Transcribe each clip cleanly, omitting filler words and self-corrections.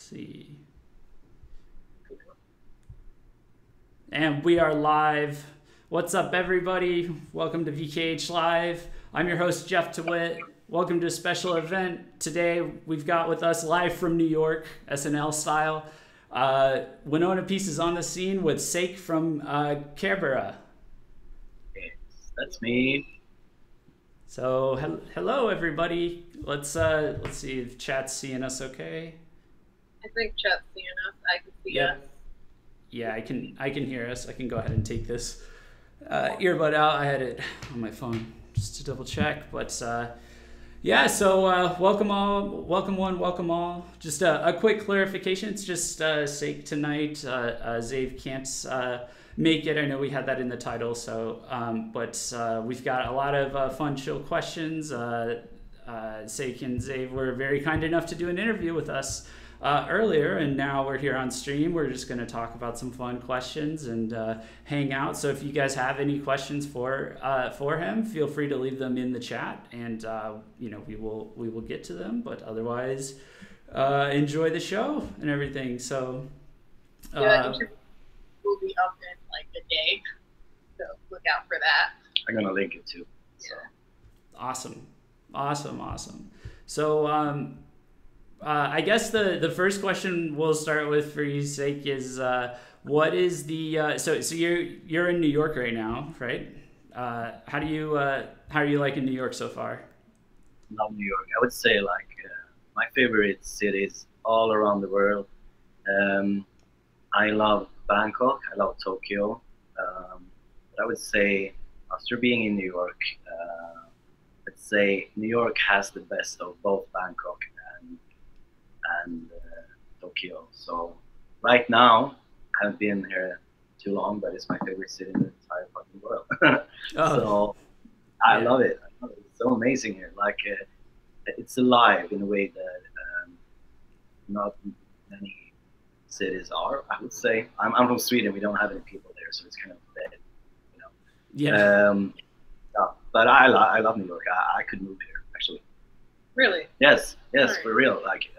see. And we are live. What's up, everybody? Welcome to VKH Live. I'm your host, Jeff DeWitt. Welcome to a special event. Today, we've got with us live from New York, SNL style. Winona Peace is on the scene with SEIKE from Kerbera. Yes, that's me. So, hello, everybody. Let's see if chat's seeing us okay. I think chat's seeing us. I can see us. Yeah, I can hear us. I can go ahead and take this earbud out. I had it on my phone just to double check. But yeah, so welcome all, welcome one, welcome all. Just a quick clarification. It's just SEIKE tonight. ZAVE can't make it. I know we had that in the title. So, but we've got a lot of fun, chill questions. SEIKE and ZAVE were very kind enough to do an interview with us earlier, and now we're here on stream. We're just going to talk about some fun questions and hang out. So if you guys have any questions for him, feel free to leave them in the chat, and you know, we will get to them. But otherwise, enjoy the show and everything. So yeah, will be up in like a day, so look out for that. I'm gonna link it too. So. Awesome. So I guess the first question we'll start with for you, SEIKE, is what is the so you're in New York right now, right? How are you liking New York so far? Love New York. I would say like my favorite cities all around the world. I love Bangkok. I love Tokyo. But I would say after being in New York, I'd say New York has the best of both Bangkok and Tokyo. So right now, I haven't been here too long, but it's my favorite city in the entire fucking world. So I love it. It's so amazing here. Like it's alive in a way that not many cities are. I would say I'm from Sweden. We don't have any people there, so it's kind of dead, you know. Yeah. Yeah, but I love New York. I could move here actually. Really? Yes, Right. for real. Like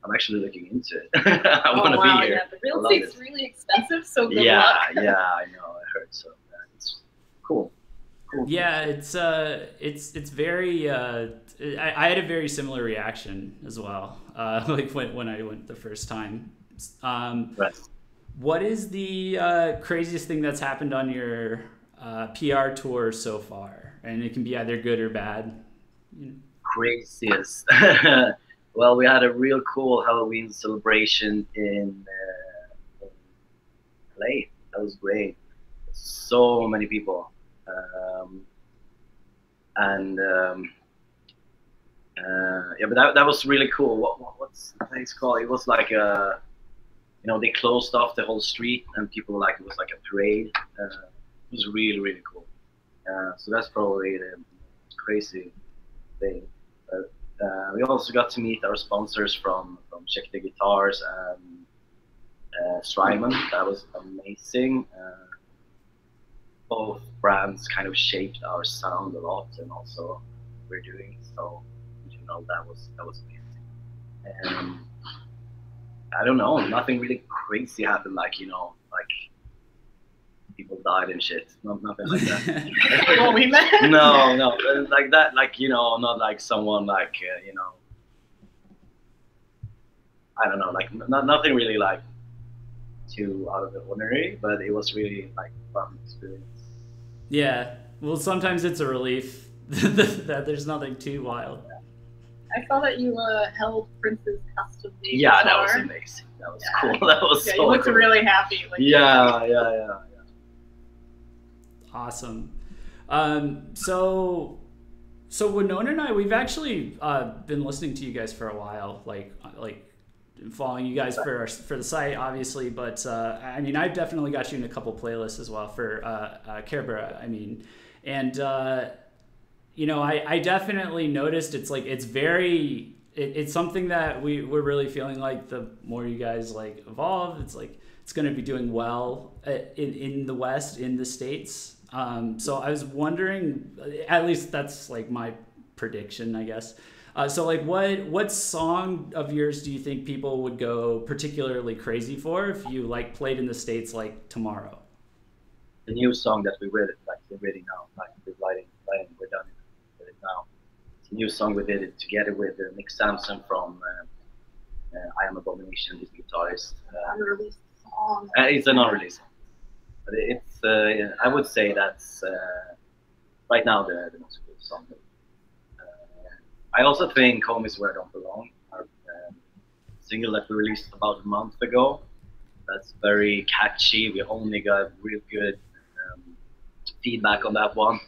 I'm actually looking into it. I want to be here. Yeah, the real estate's really expensive, so good luck. Yeah, I know. I heard so. It's cool. Yeah, it's very. I had a very similar reaction as well. Like when I went the first time. Right. What is the craziest thing that's happened on your PR tour so far? And it can be either good or bad. You know. Craziest. Well, we had a real cool Halloween celebration in LA. That was great. So many people. Yeah, but that was really cool. What's the place called? It was like a, you know, they closed off the whole street and people like, it was like a parade. It was really, really cool. So that's probably the crazy thing. We also got to meet our sponsors from Check the Guitars and Strymon. That was amazing. Both brands kind of shaped our sound a lot, and also we're doing so. You know, that was amazing. I don't know, nothing really crazy happened. Like, you know, like people died and shit. Nothing like that. Well, we met. No, like that. Like, you know, not like someone like you know. I don't know, like nothing really like too out of the ordinary, but it was really like fun experience. Yeah, well, sometimes it's a relief that there's nothing too wild. I saw that you held Prince's custom made Yeah, guitar. that was amazing. That was cool. That was so you looked cool. really happy. Like, Yeah. Awesome. So Winona and I, we've actually been listening to you guys for a while, like following you guys for the site, obviously. But I mean, I've definitely got you in a couple playlists as well for Kerbera. I mean, and you know, I definitely noticed it's like it's something that we're really feeling like the more you guys like evolve, it's like it's going to be doing well in the West, in the States. So I was wondering, at least that's like my prediction, I guess. So like what song of yours do you think people would go particularly crazy for if you like played in the States like tomorrow? The new song that we read, like we're reading now, like we're writing, we're done with it now. It's a new song we did it together with Nick Sampson from I Am Abomination, his guitarist. Unreleased song. It's an unreleased song. But it's, I would say that's right now the most cool song. I also think Home Is Where I Don't Belong, our single that we released about a month ago. That's very catchy. We only got real good feedback on that one.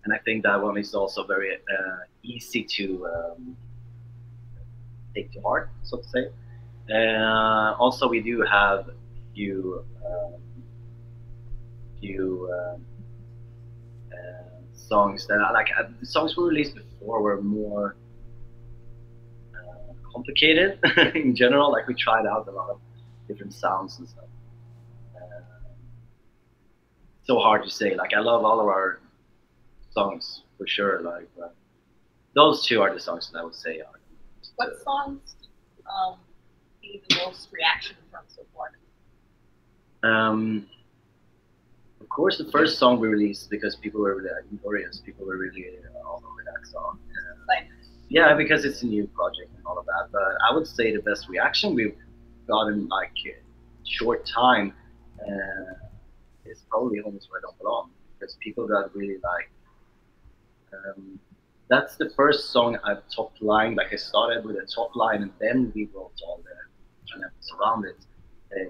And I think that one is also very easy to take to heart, so to say. Also, we do have a few songs that I like. The songs we released before were more complicated in general. Like we tried out a lot of different sounds and stuff. So hard to say. Like I love all of our songs for sure. Like those two are the songs that I would say are. What songs need the most reaction from so far? Of course, the first song we released because people were really curious. People were really all over that song. Yeah, because it's a new project and all of that. But I would say the best reaction we've got in like a short time is probably Home Is Where I Don't Belong, because people got really like. That's the first song I've top lined. Like I started with a top line and then we wrote all the elements around it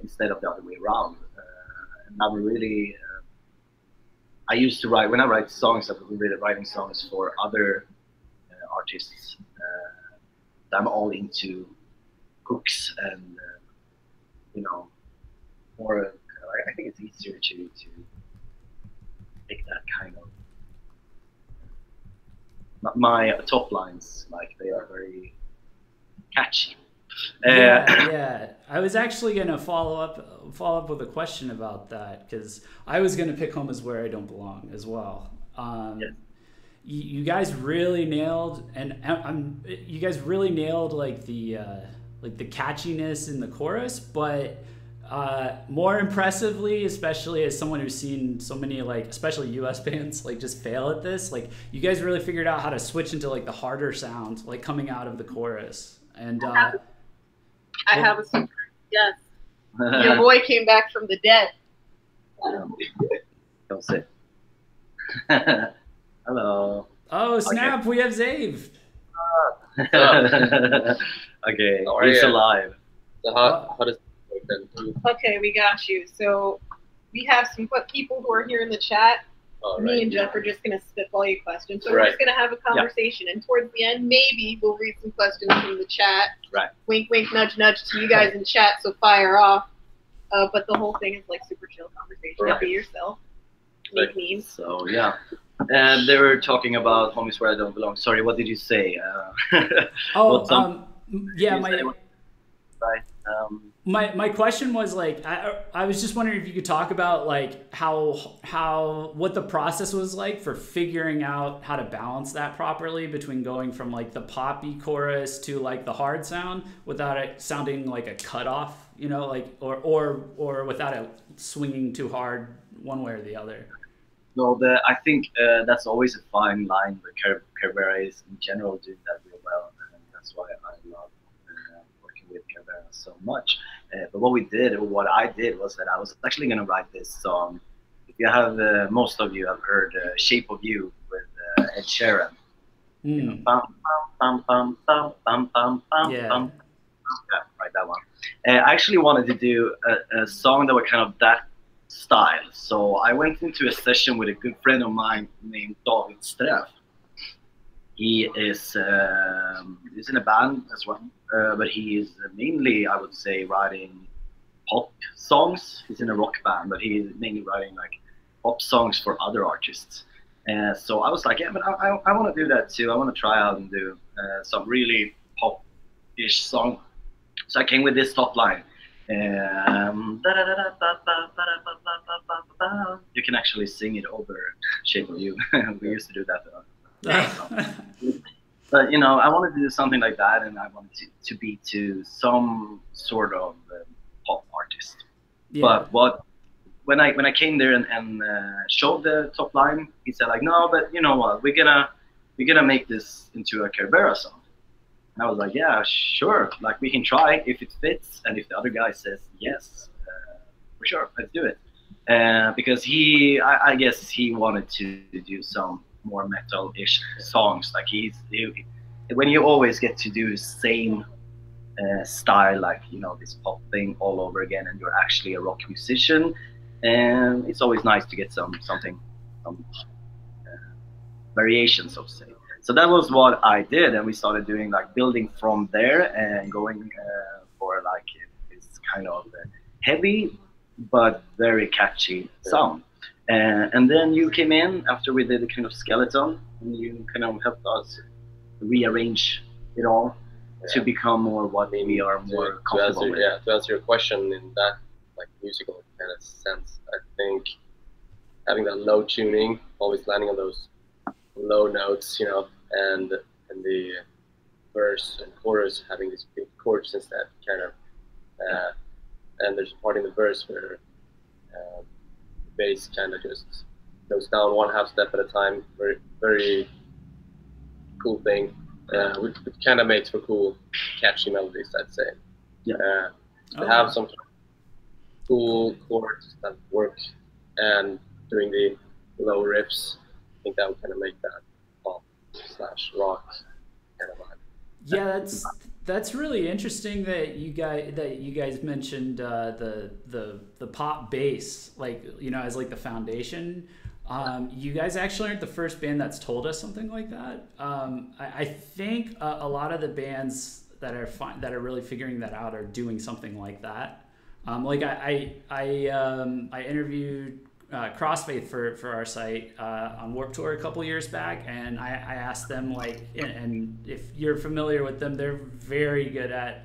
instead of the other way around. And I'm really. I used to write when I write songs. I've been really writing songs for other artists. I'm all into hooks and you know more. I think it's easier to make that kind of. My top lines, like they are very catchy. Yeah. I was actually gonna follow up with a question about that because I was gonna pick Home Is Where I Don't Belong as well. Yes. You guys really nailed, you guys really nailed like the catchiness in the chorus, but more impressively, especially as someone who's seen so many like especially US bands like just fail at this, like you guys really figured out how to switch into like the harder sound like coming out of the chorus. And I have a surprise. Yes, your boy came back from the dead. Don't say. Hello. Oh snap! Okay. We have ZAVE. Okay, he's alive. So how does it work then? Okay, we got you. So we have some people who are here in the chat. Me and Jeff are just going to spitball you questions. So we're just going to have a conversation. And towards the end, maybe we'll read some questions from the chat. Right. Wink, wink, nudge, nudge to you guys in chat, so fire off. But the whole thing is like super chill conversation. Right. Be yourself. Make memes. So, yeah. And they were talking about Home Is Where I Don't Belong. Sorry, what did you say? My question was like I was just wondering if you could talk about like how what the process was like for figuring out how to balance that properly between going from like the poppy chorus to like the hard sound without it sounding like a cutoff, you know, like or without it swinging too hard one way or the other. No, I think that's always a fine line, but Kerbera is in general doing that real well, and that's why I love working with Kerbera so much. But what I did was that I was actually going to write this song. If you have, most of you have heard Shape of You with Ed Sheeran. You know, bum, bum, bum, bum, bum, bum, bum, Yeah. bum. Yeah, right, that one. I actually wanted to do a song that was kind of that style. So I went into a session with a good friend of mine named David Streff. He is he's in a band as well, but he is mainly, I would say, writing pop songs. He's in a rock band, but he's mainly writing like pop songs for other artists. So I was like, yeah, but I want to do that too. I want to try out and do some really pop-ish song. So I came with this top line. You can actually sing it over Shape of You. We used to do that. But you know, I wanted to do something like that, and I wanted to be to some sort of pop artist. Yeah. But when I came there and showed the top line, he said like, no, but you know what, we're gonna make this into a Kerbera song. And I was like, yeah, sure, like we can try if it fits, and if the other guy says yes, for sure, let's do it. Because I guess he wanted to do some more metal-ish songs. Like when you always get to do the same style, like you know, this pop thing all over again, and you're actually a rock musician, and it's always nice to get some variation, so to say. So that was what I did, and we started doing like building from there and going for like this kind of heavy but very catchy sound. And then you came in after we did a kind of skeleton, and you kind of helped us rearrange it all to become more what we are more comfortable with. Yeah, to answer your question in that like musical kind of sense, I think having that low tuning, always landing on those low notes, you know, and the verse and chorus having these big chords instead, kind of, and there's a part in the verse where the bass kind of just goes down one half step at a time. Very, very cool thing. It kind of makes for cool, catchy melodies, I'd say. Yeah. To have some cool chords that work and doing the low riffs, I think that would kind of make that pop / rock kind of vibe. Yeah, that's really interesting that you guys mentioned the pop bass, like, you know, as like the foundation. You guys actually aren't the first band that's told us something like that. I think a lot of the bands that are really figuring that out are doing something like that. Like I interviewed Crossfaith for our site on Warped Tour a couple years back, and I asked them, like, and if you're familiar with them, they're very good at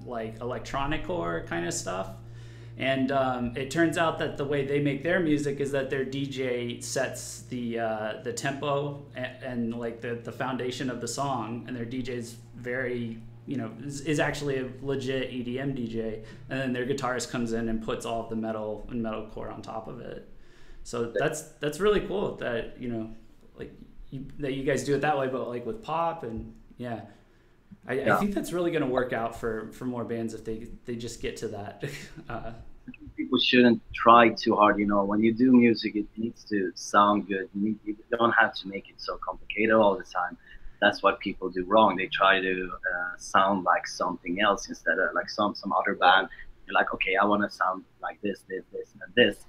like electronic core kind of stuff. And it turns out that the way they make their music is that their DJ sets the tempo and like the foundation of the song, and their DJ's very, you know, is actually a legit EDM DJ, and then their guitarist comes in and puts all of the metal and metalcore on top of it. So that's really cool that, you know, like that you guys do it that way, but like with pop. And yeah, I think that's really going to work out for more bands if they just get to that. People shouldn't try too hard, you know. When you do music, it needs to sound good. You don't have to make it so complicated all the time. That's what people do wrong. They try to sound like something else instead of like some other band. You're like, okay, I want to sound like this, and this.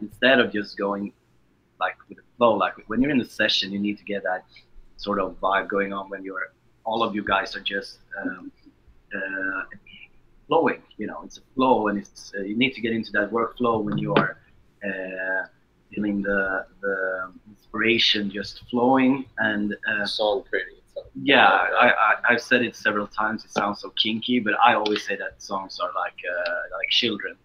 Instead of just going like with the flow. Like when you're in the session, you need to get that sort of vibe going on when all of you guys are just flowing. You know, it's a flow, and it's you need to get into that workflow when you are feeling the inspiration just flowing and song creating itself. Yeah, I've said it several times. It sounds so kinky, but I always say that songs are like children.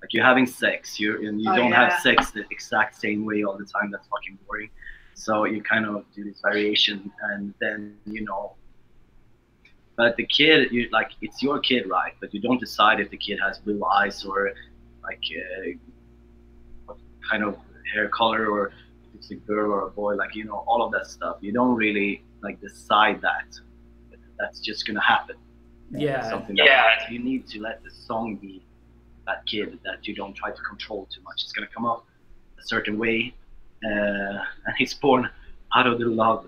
Like you're having sex, you don't have sex the exact same way all the time. That's fucking boring. So you kind of do this variation, and then But the kid, it's your kid, right? But you don't decide if the kid has blue eyes or like what kind of hair color, or if it's a girl or a boy. Like all of that stuff. You don't really decide that. That's just gonna happen. Yeah. Something that you need to let the song be that kid, that you don't try to control too much. It's gonna come up a certain way, and it's born out of the love.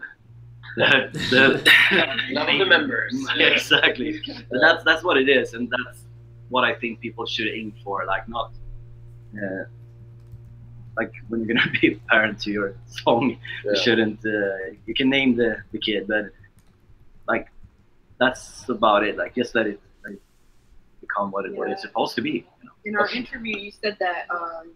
Love the members. Yeah, exactly. But that's what it is, and that's what I think people should aim for. Like not like when you're gonna be a parent to your song, you shouldn't. You can name the kid, but like that's about it. Like just let it become what it's supposed to be. In our interview, you said that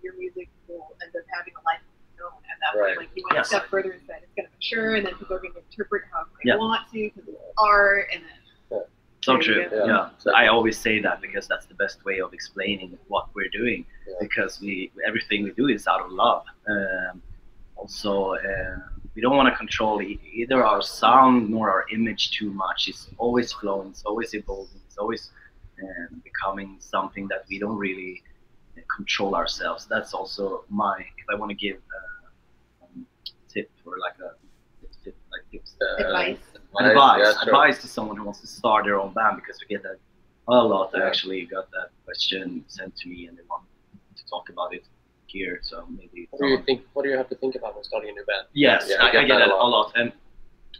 your music will end up having a life of its own at that point. Like you went a step further and said it's going to mature, and then people are going to interpret how they want to because it's art, and then. So true. Yeah. So I always say that because that's the best way of explaining what we're doing. Because everything we do is out of love. Also, we don't want to control either our sound nor our image too much. It's always flowing, it's always evolving, it's always becoming something that we don't really control ourselves. That's also if I want to give tip or like a tip, like tips, advice to someone who wants to start their own band, because we get that a lot. I actually got that question sent to me and they want to talk about it here, so maybe. What do you have to think about when starting a new band? Yes, yeah, I get that a lot. And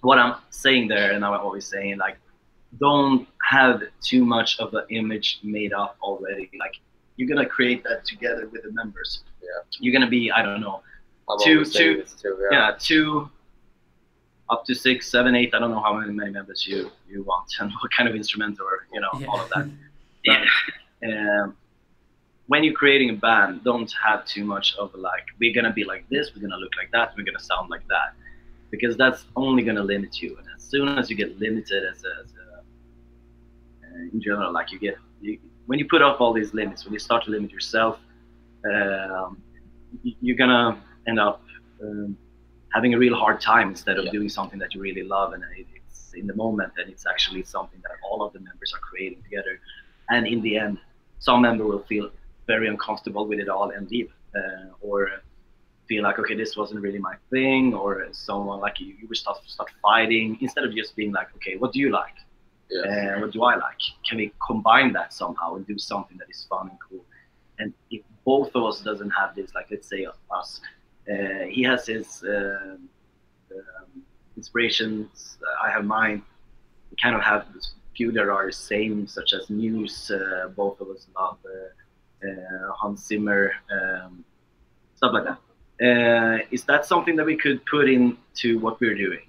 what I'm saying there, and I'm always saying, like, don't have too much of an image made up already. Like, you're gonna create that together with the members. Yeah. You're gonna be, I don't know, two up to 6, 7, 8. I don't know how many members you want and what kind of instrument or all of that. But, when you're creating a band, don't have too much of like, we're gonna be like this, we're gonna look like that, we're gonna sound like that, because that's only gonna limit you. And as soon as you get limited in general, like when you put up all these limits, when you start to limit yourself, you're gonna end up having a real hard time instead of doing something that you really love, and it's in the moment, and it's actually something that all of the members are creating together. And in the end, some member will feel very uncomfortable with it all and leave, or feel like, okay, this wasn't really my thing, or someone like you will start fighting instead of just being like, okay, what do you like? And what do I like? Can we combine that somehow and do something that is fun and cool? And if both of us doesn't have this, like let's say us, he has his inspirations, I have mine. We kind of have this few that are the same, such as Muse. Both of us love Hans Zimmer, stuff like that. Is that something that we could put into what we're doing?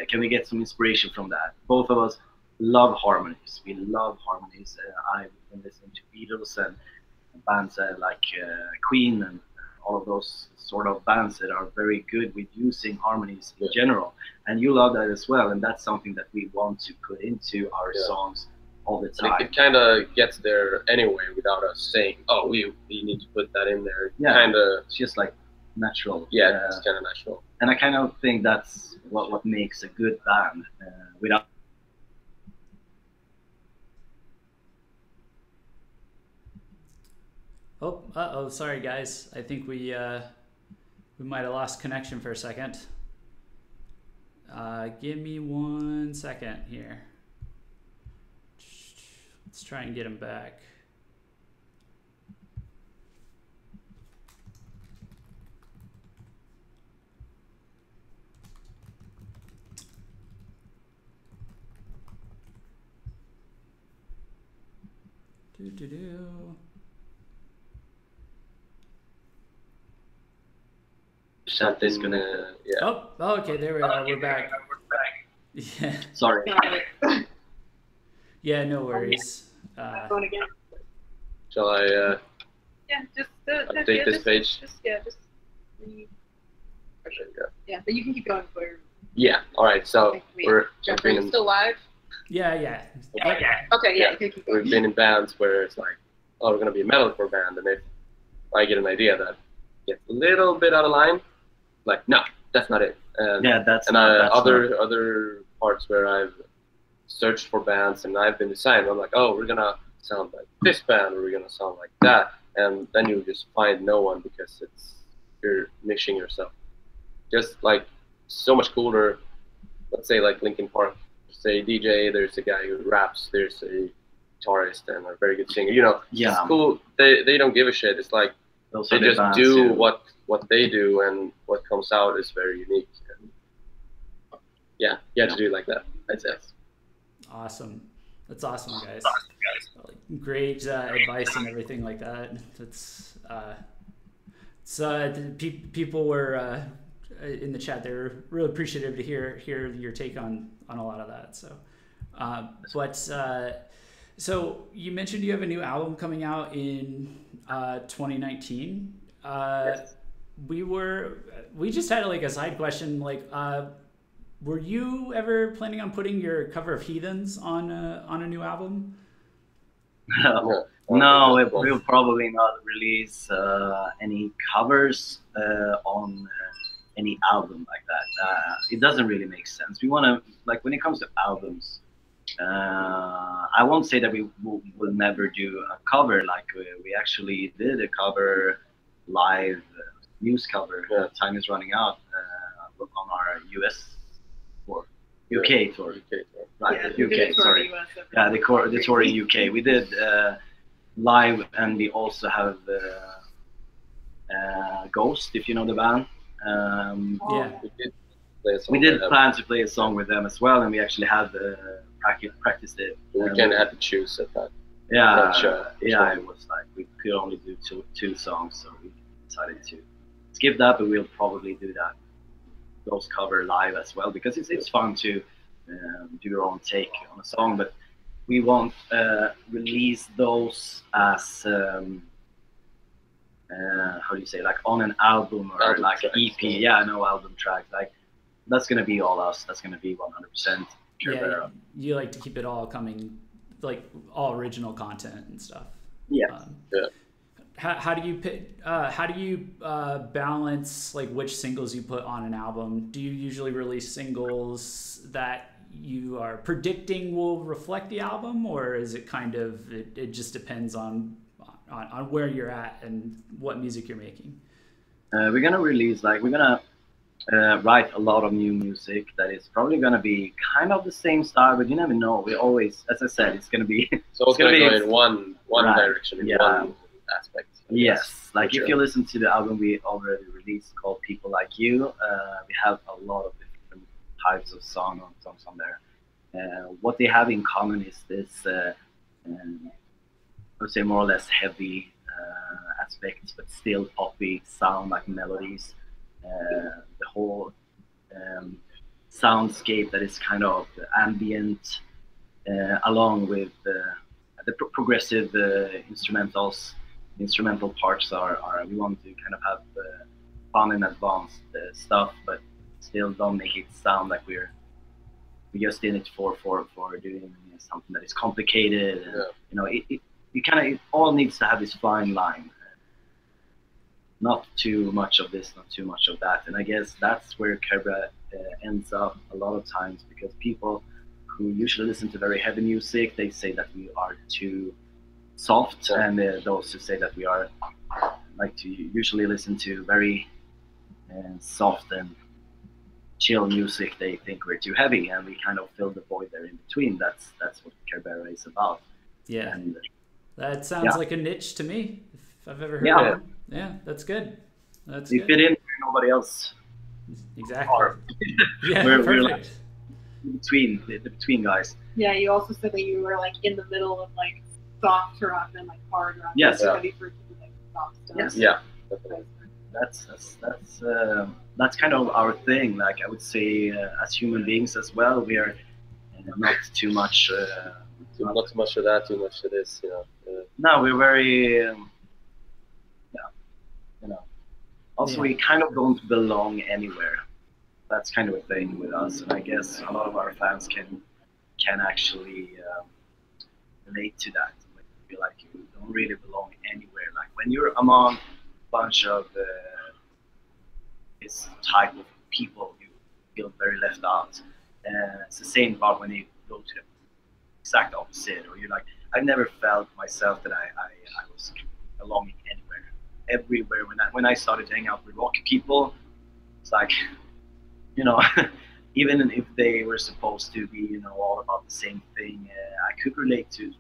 Can we get some inspiration from that? Both of us love harmonies. We love harmonies. I've been listening to Beatles and bands like Queen and all of those sort of bands that are very good with using harmonies in general. And you love that as well. And that's something that we want to put into our songs all the time. It kind of gets there anyway without us saying, oh, we need to put that in there. Yeah, it's just like natural. Yeah, it's kind of natural. And I kind of think that's what makes a good band. Without Oh, sorry guys. I think we might have lost connection for a second. Give me 1 second here. Let's try and get him back. Shut this gonna Oh, okay, there we are. We're back. Yeah. Sorry. Yeah, no worries. Going again. Shall I Just update this page? Just yeah, but you can keep going for. Yeah. All right. So we're still live. Yeah. Okay. Yeah. You can keep going. We've been in bands where it's like, oh, we're gonna be a metalcore band, and if I get an idea that gets a little bit out of line, like, no, that's not it. And, that's other parts where I've searched for bands and I've been deciding, I'm like, oh, we're gonna sound like this band, or we're gonna sound like that, and then you just find no one because you're niching yourself. Just like so much cooler. Let's say like Linkin Park. Say DJ, there's a guy who raps, there's a guitarist and a very good singer. It's cool. They don't give a shit. It's like they just do what they do, and what comes out is very unique. And you have to do it like that, I'd say. Awesome. That's awesome, guys. Great advice and everything like that. People were in the chat. They were really appreciative to hear your take on a lot of that. So you mentioned you have a new album coming out in 2019. Yes. We just had like a side question, like were you ever planning on putting your cover of Heathens on a new album? No, we'll probably not release any covers on any album like that. It doesn't really make sense. We want to, like, when it comes to albums, I won't say that we will never do a cover. Like we actually did a cover live, news cover. Time is running out on our US tour, UK tour. Right, UK. Sorry. Yeah, the tour in UK. We did live, and we also have Ghost, if you know the band. We did plan to play a song with them as well, and we actually had practiced it. We kind of had to choose at that. Yeah, it was like we could only do two songs, so we decided to skip that, but we'll probably do those cover live as well, because it's fun to do your own take on a song, but we won't release those as how do you say, like on an album or album like tracks, EP. Yeah, no album track. Like that's gonna be all us. That's gonna be 100%. Yeah, you like to keep it all coming, like all original content and stuff. Yeah. How do you pick? How do you balance like which singles you put on an album? Do you usually release singles that you are predicting will reflect the album, or is it kind of it just depends on where you're at and what music you're making? We're gonna release, like, we're gonna write a lot of new music that is probably gonna be kind of the same style, but you never know. We always, as I said, it's gonna be so it's gonna go in one right. Direction, in one aspect. Yes, like if you listen to the album we already released called People Like You, we have a lot of different types of songs on there. What they have in common is this I would say more or less heavy aspects, but still poppy sound, like melodies. The whole soundscape that is kind of ambient, along with the progressive instrumentals. The instrumental parts are we want to kind of have fun and advanced stuff, but still don't make it sound like we're just in it for doing something that is complicated. And, you know, it all needs to have this fine line. Not too much of this, not too much of that. And I guess that's where Kerbera ends up a lot of times, because people who usually listen to very heavy music, they say that we are too soft, and those who say that we are like to usually listen to very soft and chill music, they think we're too heavy, and we kind of fill the void there in between. That's what Kerbera is about. Yeah. And, that sounds like a niche to me, if I've ever heard of it. Yeah, that's good. That's we fit in where nobody else. Exactly. Yeah, we're like the between guys. Yeah, you also said that you were like in the middle of like soft rock and like hard rock. Yes. Ready for like soft stuff. Yes. Yeah. That's kind of our thing. Like I would say, as human beings as well, we are not too much. Not too much of that, too much of this, you know. No, we're very, Also, we kind of don't belong anywhere. That's kind of a thing with us, and I guess a lot of our fans can actually relate to that. When you feel like you don't really belong anywhere. Like when you're among a bunch of this type of people, you feel very left out. It's the same part when you go to the exact opposite, or you're like, I've never felt myself that I was belonging anywhere. Everywhere when I started to hang out with rock people, it's like, you know, even if they were supposed to be, you know, all about the same thing, I could relate to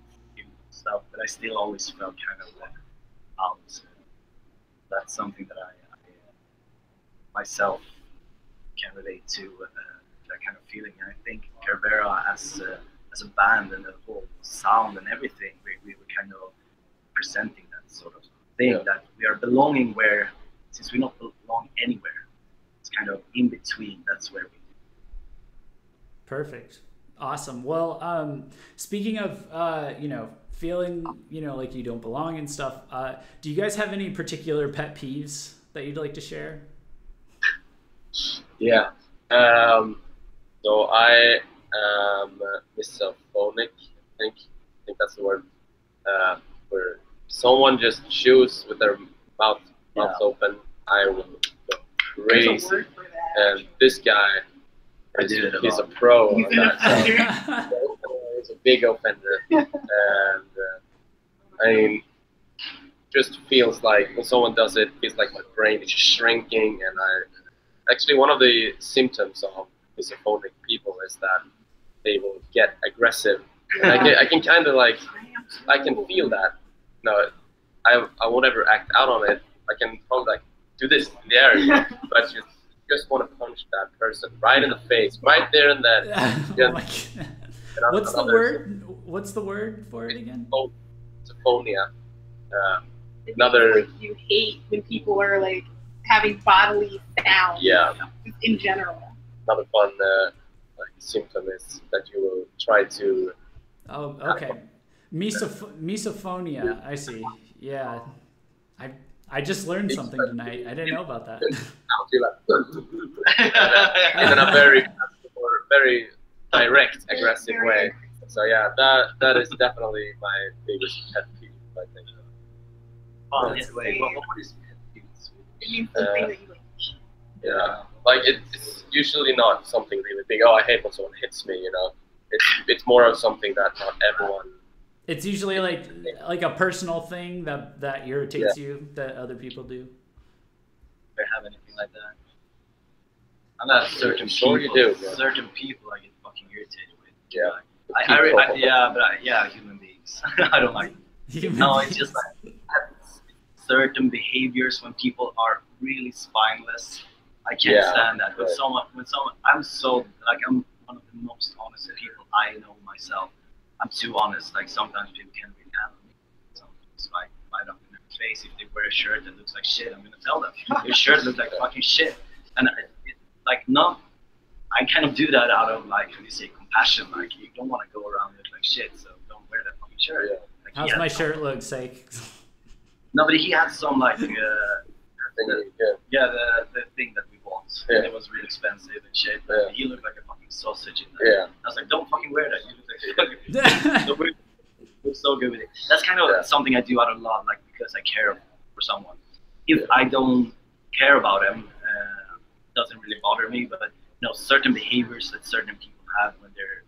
stuff, but I still always felt kind of out. That's something that I myself can relate to, that kind of feeling. And I think Kerbera as a band and the whole sound and everything, we were kind of presenting that sort of thing, that we are belonging where, since we don't belong anywhere, it's kind of in between. That's where we. Perfect. Awesome. Well, speaking of, you know, feeling, you know, like you don't belong and stuff, do you guys have any particular pet peeves that you'd like to share? Yeah. So I am misophonic, I think that's the word, where someone just chews with their mouth open, I will go crazy. And this guy, he's a pro on that. So he's a big offender, and I mean, just feels like when someone does it, feels like my brain is shrinking. And actually one of the symptoms of misophonic people is that they will get aggressive. And I can kind of like, I can feel that. No, I won't ever act out on it. I can probably like do this in the area, but you just want to punch that person right in the face, right there and then. Oh my God. What's the word? What's the word for it again? Misophonia. Another. Like you hate when people are like having bodily sounds. Yeah. Just in general. Another fun like symptom is that you will try to. Oh, okay. Misophonia. I see. Yeah. I just learned something tonight. I didn't know about that. In a very direct, aggressive way. So yeah, that is definitely my biggest pet peeve, I think. What is pet peeve? It means something that you like. Yeah, like it's usually not something really big. Oh, I hate when someone hits me. You know, it's more of something that not everyone. It's usually like a personal thing that irritates you that other people do. Do I have anything like that? I'm not certain sure people. You do, certain people I get fucking irritated with. Yeah. Yeah, human beings. I don't like. No, it's just like certain behaviors when people are really spineless. I can't stand that. When someone, I'm one of the most honest people I know myself. I'm too honest. Like sometimes people can't really handle me. Sometimes like right up in their face. If they wear a shirt that looks like shit, I'm gonna tell them your shirt looks like fucking shit. And I kind of do that out of like, how do you say, compassion. Like you don't want to go around looking like shit, so don't wear that fucking shirt. Yeah. Like, how's my shirt look, SEIKE? No, but he had some like the thing that we bought. Yeah. And it was really expensive and shit. But he looked like a fucking sausage in that. Yeah. I was like, don't fucking wear that. You look like so we're so good with it. That's kind of something I do out of love, like because I care for someone. If I don't care about them, it doesn't really bother me. But you know, certain behaviors that certain people have when they're,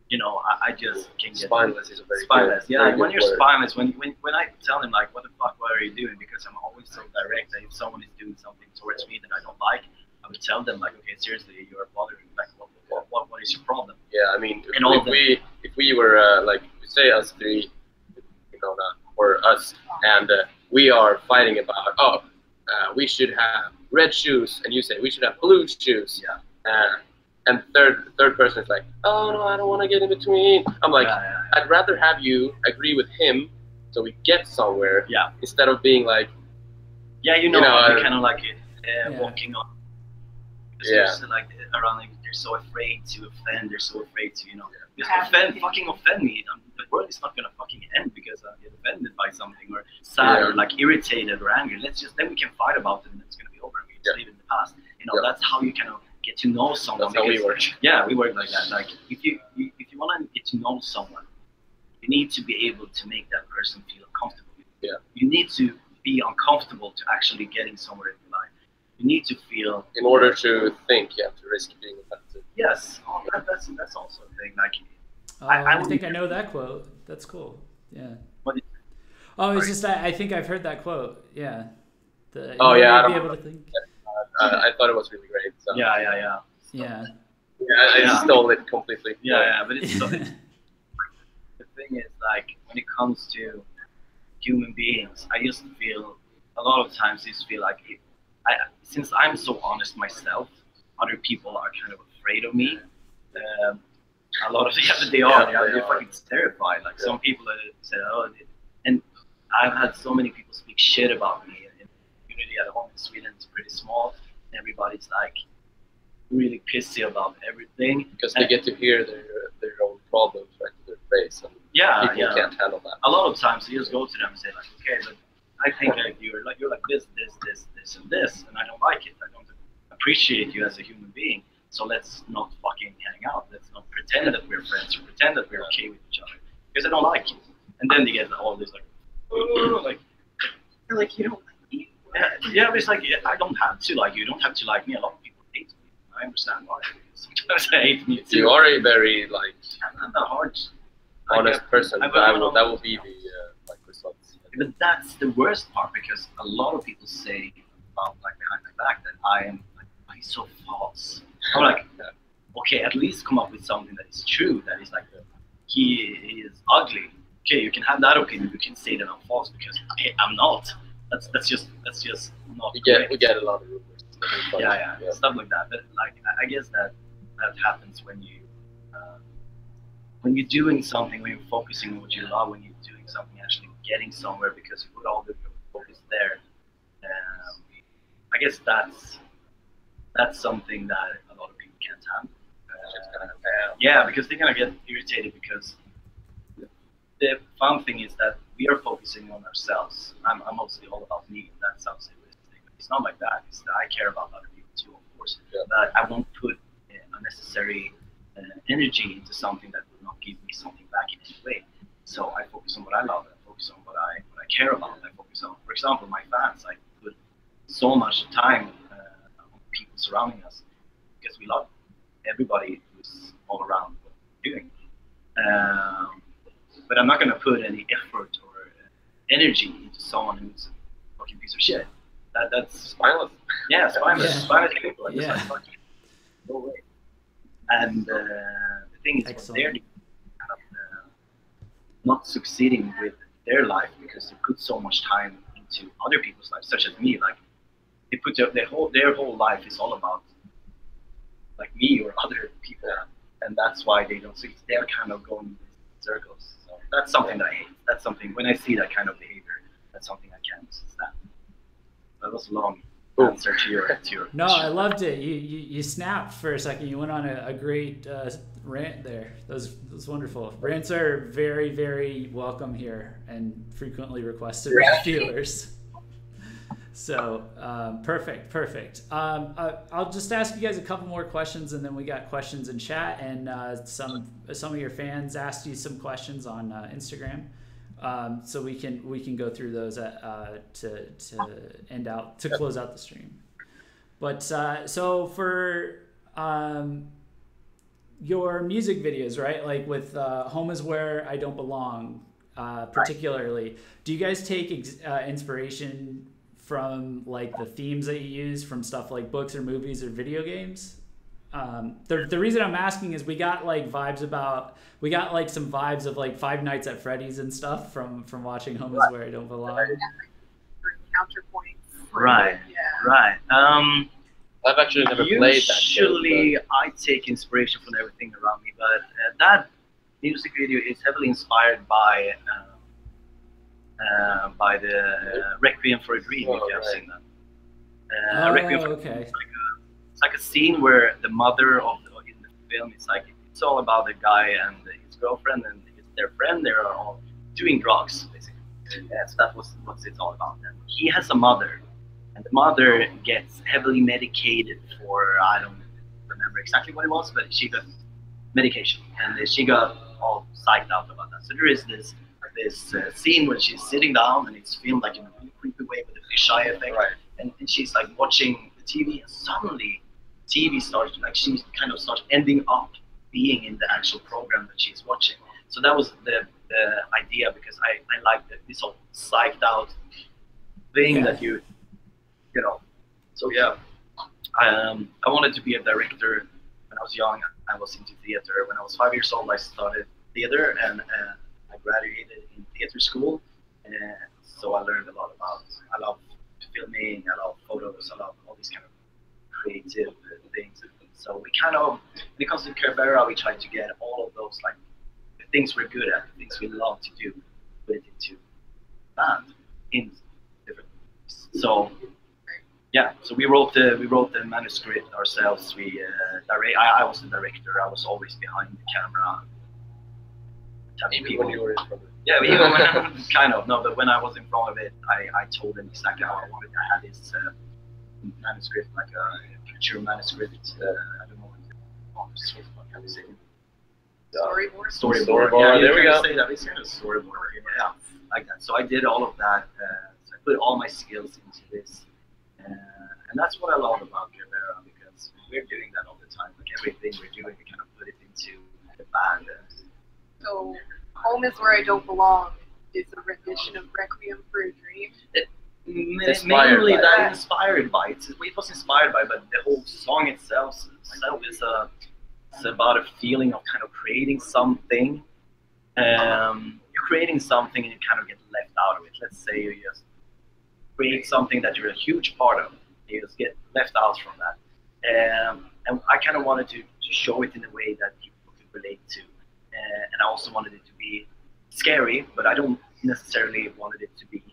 you know, I just can get spineless is a very spineless. Good, yeah, very when you're word. spineless, when I tell them like, what the fuck, what are you doing? Because I'm always so direct that if someone is doing something towards me that I don't like, I would tell them like, okay, seriously, you're bothering me. Like, what is your problem? Yeah, I mean, if we were like, say us three, you know, or us, and we are fighting about, we should have red shoes, and you say we should have blue shoes. Yeah. And third person is like, oh no, I don't want to get in between. I'm like, I'd rather have you agree with him so we get somewhere. Yeah. Instead of being like, you know they're kind of like walking on. Yeah. They're like around, like, they're so afraid to offend. They're so afraid to, you know, just fucking offend me. The world is not gonna fucking end because I get offended by something or sad or like irritated or angry. Then we can fight about it and it's gonna be over. We just leave it in the past. You know, that's how you kind of get to know someone. That's how we work. Yeah, we work like that. Like if you want to get to know someone, you need to be able to make that person feel comfortable. Yeah. You need to be uncomfortable to actually getting somewhere in your life. You need to feel. In order to think, you have to risk being offensive. Yes, that's also a thing. Like, I think I know that quote. That's cool. Yeah. It's just I think I've heard that quote. Yeah. I don't be able to think. I thought it was really great. So. Yeah. I stole it completely. Yeah, but it's so, the thing is, like, when it comes to human beings, I just feel a lot of times like since I'm so honest myself, other people are kind of afraid of me. A lot of they're fucking terrified. Like some people say, and I've had so many people speak shit about me. And the community at home in Sweden is pretty small. And everybody's like really pissy about everything because they get to hear their own problems right to their face, and people can't handle that. A lot of times you just go to them and say like, okay, but I think like you're like this, and this, and I don't like it. I don't appreciate you as a human being. So let's not fucking hang out. Let's not pretend that we're friends or pretend that we're okay with each other because I don't like you. And then they get all this like You're like, you don't like me. Yeah, but it's like I don't have to like you. You don't have to like me. A lot of people hate me. I understand why. Sometimes I hate me too. You are a very like I'm not hard. honest person. That will be the like results. But that's the worst part, because a lot of people say about like behind my back that I am like, why he's so false. I'm like, okay, at least come up with something that is true. That is like, he is ugly. Okay, you can have that opinion. You can say that I'm false because I'm not. That's just not. We get a lot of rumors. Yeah, stuff like that. But like, I guess that happens when you're doing something, when you're focusing on what you love, when you're doing something, actually getting somewhere because you put all the focus there. I guess that's something that a lot of people can't handle. Yeah, because they're gonna get irritated because the fun thing is that we are focusing on ourselves. I'm mostly all about me, and that sounds egoistic, but it's not like that. It's that I care about other people too, of course. But I won't put unnecessary energy into something that will not give me something back in any way. So I focus on what I love. I focus on what I care about. I focus on, for example, my fans. I put so much time on people surrounding us because we love everybody who's all around what we're doing. But I'm not going to put any effort or energy into someone who's a fucking piece of shit. That's spineless. Yeah, spineless. Yeah. Spineless people. Yeah. Like, no way. And the thing is, Excellent. they're kind of not succeeding with their life because they put so much time into other people's lives, such as me. Like, they put their whole life is all about like me or other people, and that's why they don't succeed. They're kind of going in circles. So that's something that I hate. That's something, when I see that kind of behavior, that's something I can't stand. That was a long answer to your No, question. I loved it. You snapped for a second. You went on a great rant there. That was wonderful. Rants are very, very welcome here and frequently requested by viewers. So perfect. I'll just ask you guys a couple more questions, and then we got questions in chat, and some of your fans asked you some questions on Instagram. So we can go through those to end out, to close out the stream. But so for your music videos, right? Like with "Home Is Where I Don't Belong," particularly, do you guys take inspiration from like the themes that you use from stuff like books or movies or video games? The reason I'm asking is we got like some vibes of like Five Nights at Freddy's and stuff from watching Home Is Where I Don't Belong. Counterpoints. Right. Yeah. Right. I've actually never played that game. Usually, I take inspiration from everything around me, but that music video is heavily inspired by the Requiem for a Dream. If you have seen that. Requiem for Okay. It's like a scene where the mother in the film, it's all about the guy and his girlfriend and their friend. They're all doing drugs, basically. Yeah, so that was what it's all about. And he has a mother, and the mother gets heavily medicated for, I don't remember exactly what it was, but she got medication, and she got all psyched out about that. So there is this scene where she's sitting down, and it's filmed like in a really creepy way with the fisheye effect, and she's like watching the TV, and suddenly TV starts, like she kind of starts ending up being in the actual program that she's watching. So that was the idea, because I like this whole psyched out thing that you know. So yeah, I wanted to be a director when I was young. I was into theater. When I was 5 years old, I started theater, and I graduated in theater school. And so I learned a lot about. I love filming. I love photos. I love all these kind of creative things. So we kind of, when it comes to Kerbera, we try to get all of those, like, the things we're good at, the things we love to do, put it into band in different ways. So yeah, so we wrote the manuscript ourselves. I was the director. I was always behind the camera. Even when you were in front of it. Yeah, even when kind of, no, but when I was in front of it, I told them exactly how I wanted it. I had this manuscript, like a picture manuscript. I don't know what can we say? Storyboard. Yeah, there we go. Say that. It's kind of storyboard. Yeah, like that. So I did all of that. So I put all my skills into this, and that's what I love about Kerbera, because we're doing that all the time. Like everything we're doing, we kind of put it into the band. So, Home is Where I Don't Belong is a rendition of Requiem for a Dream. Mainly that inspired by it. It was inspired by, but the whole song itself is it's about a feeling of kind of creating something. You're creating something and you kind of get left out of it. Let's say you just create something that you're a huge part of. You just get left out from that. And I kind of wanted to show it in a way that people could relate to. And I also wanted it to be scary, but I don't necessarily wanted it to be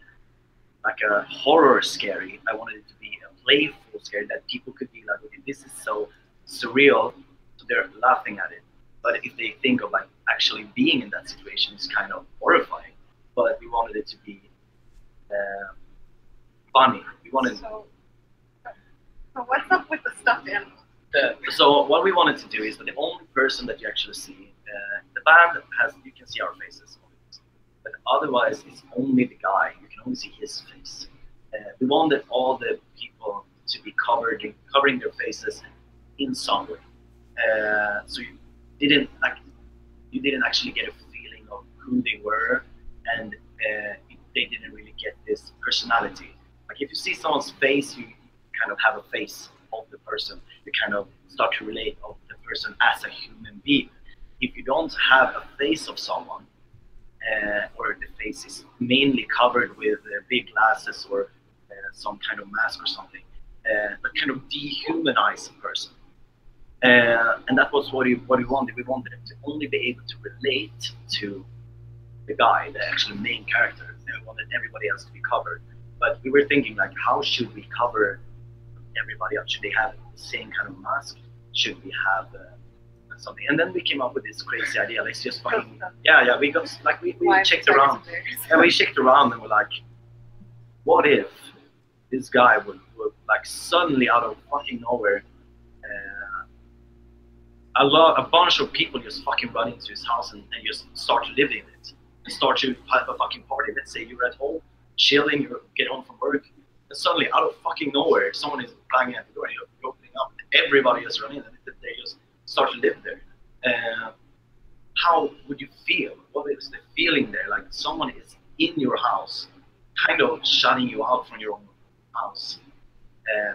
like a horror scary. I wanted it to be a playful scary that people could be like, okay, this is so surreal, so they're laughing at it. But if they think of like actually being in that situation, it's kind of horrifying. But we wanted it to be funny. We wanted. So what's up with the stuffed animal? So what we wanted to do is that the only person that you actually see, the band has, you can see our faces, but otherwise it's only the guy. You can only see his face. We wanted all the people to be covering their faces in some way. So you didn't actually get a feeling of who they were, and they didn't really get this personality. Like if you see someone's face, you kind of have a face of the person. You kind of start to relate of the person as a human being. If you don't have a face of someone, or the face is mainly covered with big glasses or some kind of mask or something, that kind of dehumanize a person. And that was what we wanted. We wanted them to only be able to relate to the guy, the actual main character. And we wanted everybody else to be covered. But we were thinking, like, how should we cover everybody else? Should they have the same kind of mask? Should we have something? And then we came up with this crazy idea. Let's just fucking we got like we checked around. And we checked around and we're like, what if this guy would like suddenly out of fucking nowhere, a bunch of people just fucking run into his house and just start to live in it and start to have a fucking party. Let's say you're at home chilling, you get home from work, and suddenly out of fucking nowhere someone is banging at the door and you're opening up and everybody just run in and they just start to live there. How would you feel? What is the feeling there? Like someone is in your house, kind of shutting you out from your own house,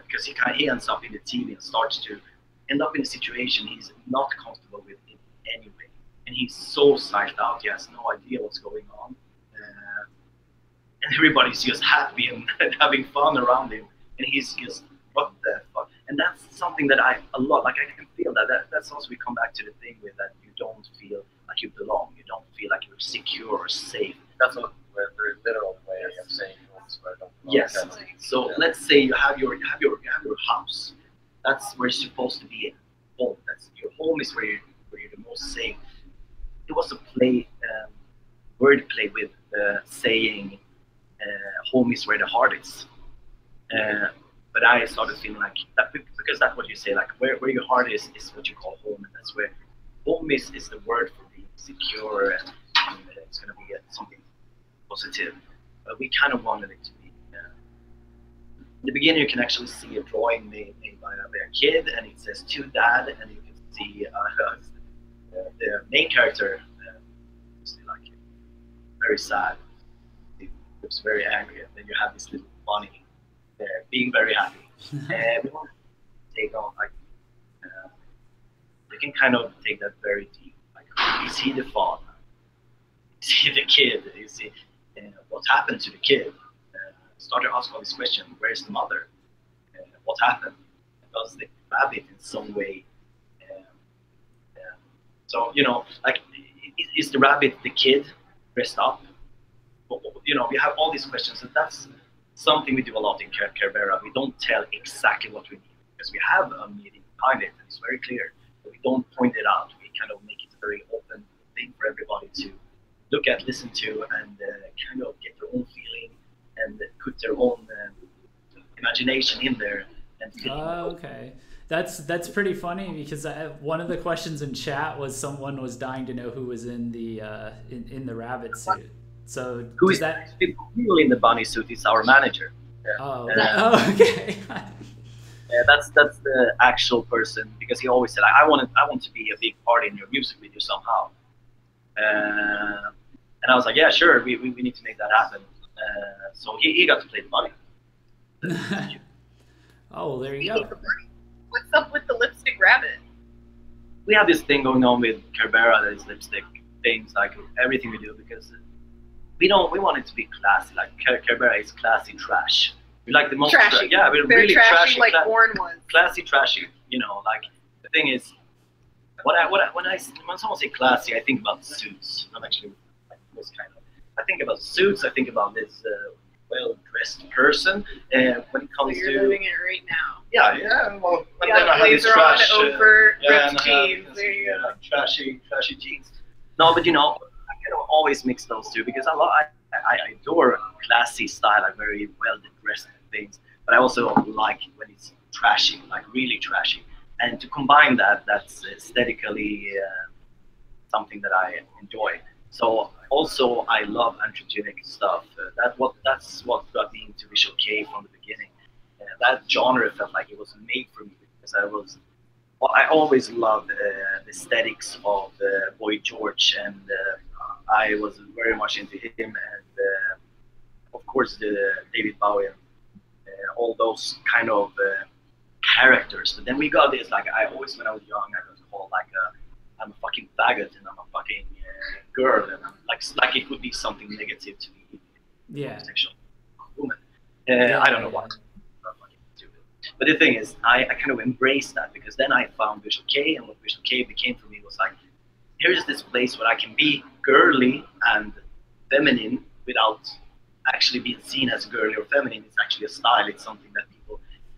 because he ends up in the TV and starts to end up in a situation he's not comfortable with in any way, and he's so psyched out. He has no idea what's going on, and everybody's just happy and having fun around him, and he's just, what the fuck? And that's something that I can feel that's also, we come back to the thing with that you don't feel like you belong, you don't feel like you're secure or safe. That's a very literal way of saying yes. So let's say you have your house. That's where you're supposed to be home. That's your home is where you're the most safe. It was a word play with saying home is where the heart is. But I started feeling like that, because that's what you say, like where your heart is what you call home, and that's where home is the word for being secure, and it's going to be something positive. But we kind of wanted it to be. In the beginning, you can actually see a drawing made by a kid, and it says to dad, and you can see the main character, like very sad. He looks very angry, and then you have this little bunny there being very happy. And we want to take on, like, you can kind of take that very deep. Like, is he the father? Is he the kid? You see what happened to the kid? Start to ask all these questions. Where's the mother? What happened? Does the rabbit in some way? So, like, is the rabbit the kid dressed up? We have all these questions, and that's something we do a lot in Kerbera. We don't tell exactly what we need, because we have a meaning behind it, and it's very clear. But we don't point it out. We kind of make it a very open thing for everybody to look at, listen to, and kind of get their own feeling and put their own imagination in there. And okay. That's pretty funny, because one of the questions in chat was someone was dying to know who was in the rabbit suit. So who is that? People in the bunny suit is our manager. Oh, okay. That's the actual person, because he always said, I want to be a big part in your music video somehow. And I was like, yeah, sure, we need to make that happen. So he got to play the money. Oh, there you go. What's up with the lipstick rabbit? We have this thing going on with Kerbera, that is lipstick things, like everything we do, because we want it to be classy. Like Kerbera is classy trash. We like the most trashy. Yeah, we're very really trashy, like Born was. Classy, trashy. You know, like the thing is, when someone say classy, I think about suits. I'm actually like this kind of. I think about suits. I think about this well-dressed person. When it comes so you're to living it right now. Yeah. Well, and then I have this trash over ripped jeans. There you go. Like trashy jeans. No, but you know, I kind of always mix those two, because I adore classy style, like very well dressed things. But I also like when it's trashy, like really trashy. And to combine that's aesthetically something that I enjoy. So also I love androgenic stuff. That's what got me into Visual K from the beginning. That genre felt like it was made for me, because I always loved the aesthetics of Boy George, and I was very much into him, and of course David Bowie, all those kind of characters. But then we got this, like, I always, when I was young, I was called like I'm a fucking faggot, and I'm a fucking girl, and I'm like it would be something negative to be homosexual woman. I don't know what. But the thing is, I kind of embraced that, because then I found Visual K, and what Visual K became for me was like, here's this place where I can be girly and feminine without actually being seen as girly or feminine. It's actually a style. It's something that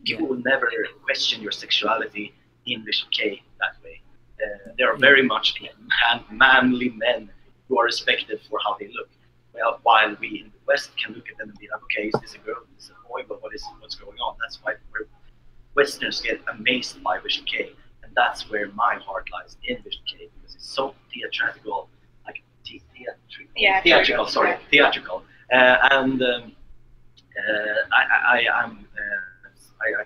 people will never question your sexuality in Visual K that way. They are very much manly men who are respected for how they look. Well, while we in the West can look at them and be like, okay, is this a girl, is this a boy, but what's going on? That's why Westerners get amazed by Visual K, and that's where my heart lies, in Visual K, because it's so theatrical, like theatrical. I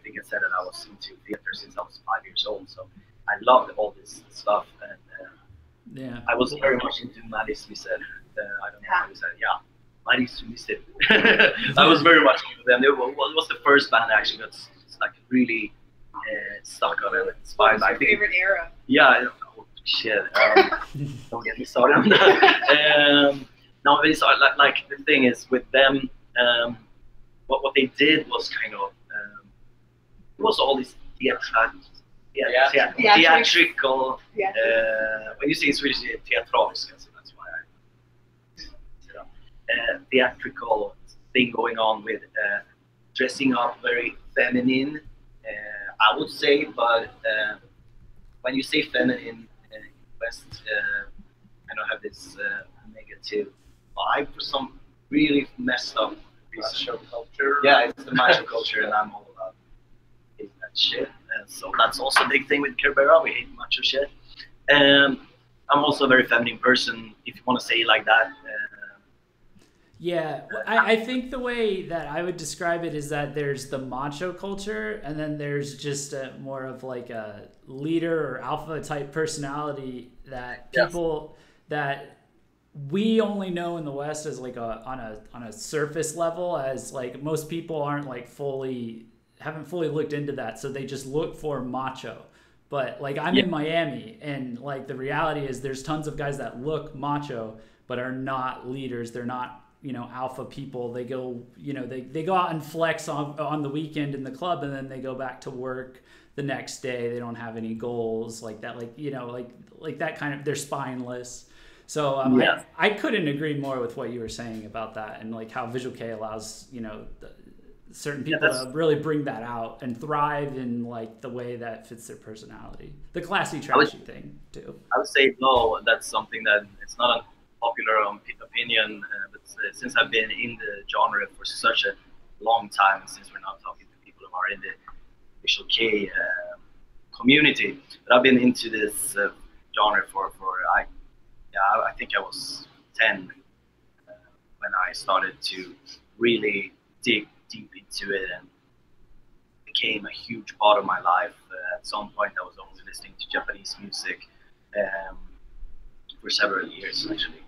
think I said that I was into theater since I was 5 years old, so I loved all this stuff, and I was very much into Maddie Smith. I don't know how you said it. Yeah, Maddie Smith. I was very much into them. It was the first band I actually got like really stuck on and inspired. What's your favorite era? Yeah. Oh, shit. Don't get me started on that. No, it's like the thing is with them. What they did was kind of it was all this theatrical. When you say in Swedish, teatraliska, so that's why theatrical thing going on with dressing up very feminine, I would say, but when you say feminine in West, I don't have this negative vibe for some really messed up macho culture. Yeah, it's the macho culture, and I'm all about hating that shit. So that's also a big thing with Kerbera. We hate macho shit. I'm also a very feminine person, if you want to say it like that. Yeah, I think the way that I would describe it is that there's the macho culture, and then there's just more of like a leader or alpha type personality that people that we only know in the West as like on a surface level, as like most people aren't like haven't fully looked into that, so they just look for macho. But like I'm in Miami, and like the reality is there's tons of guys that look macho but are not leaders. They're not alpha people. They go they go out and flex on the weekend in the club, and then they go back to work the next day. They don't have any goals like that, like that kind of, they're spineless. So I couldn't agree more with what you were saying about that, and like how Visual K allows certain people to really bring that out and thrive in like the way that fits their personality. The classy trashy thing too. I would say no, that's something that it's not a popular opinion, but since I've been in the genre for such a long time, since we're not talking to people who are in the Visual K community, but I've been into this genre for I think I was 10 when I started to really dig deep into it and became a huge part of my life. At some point, I was only listening to Japanese music for several years, actually.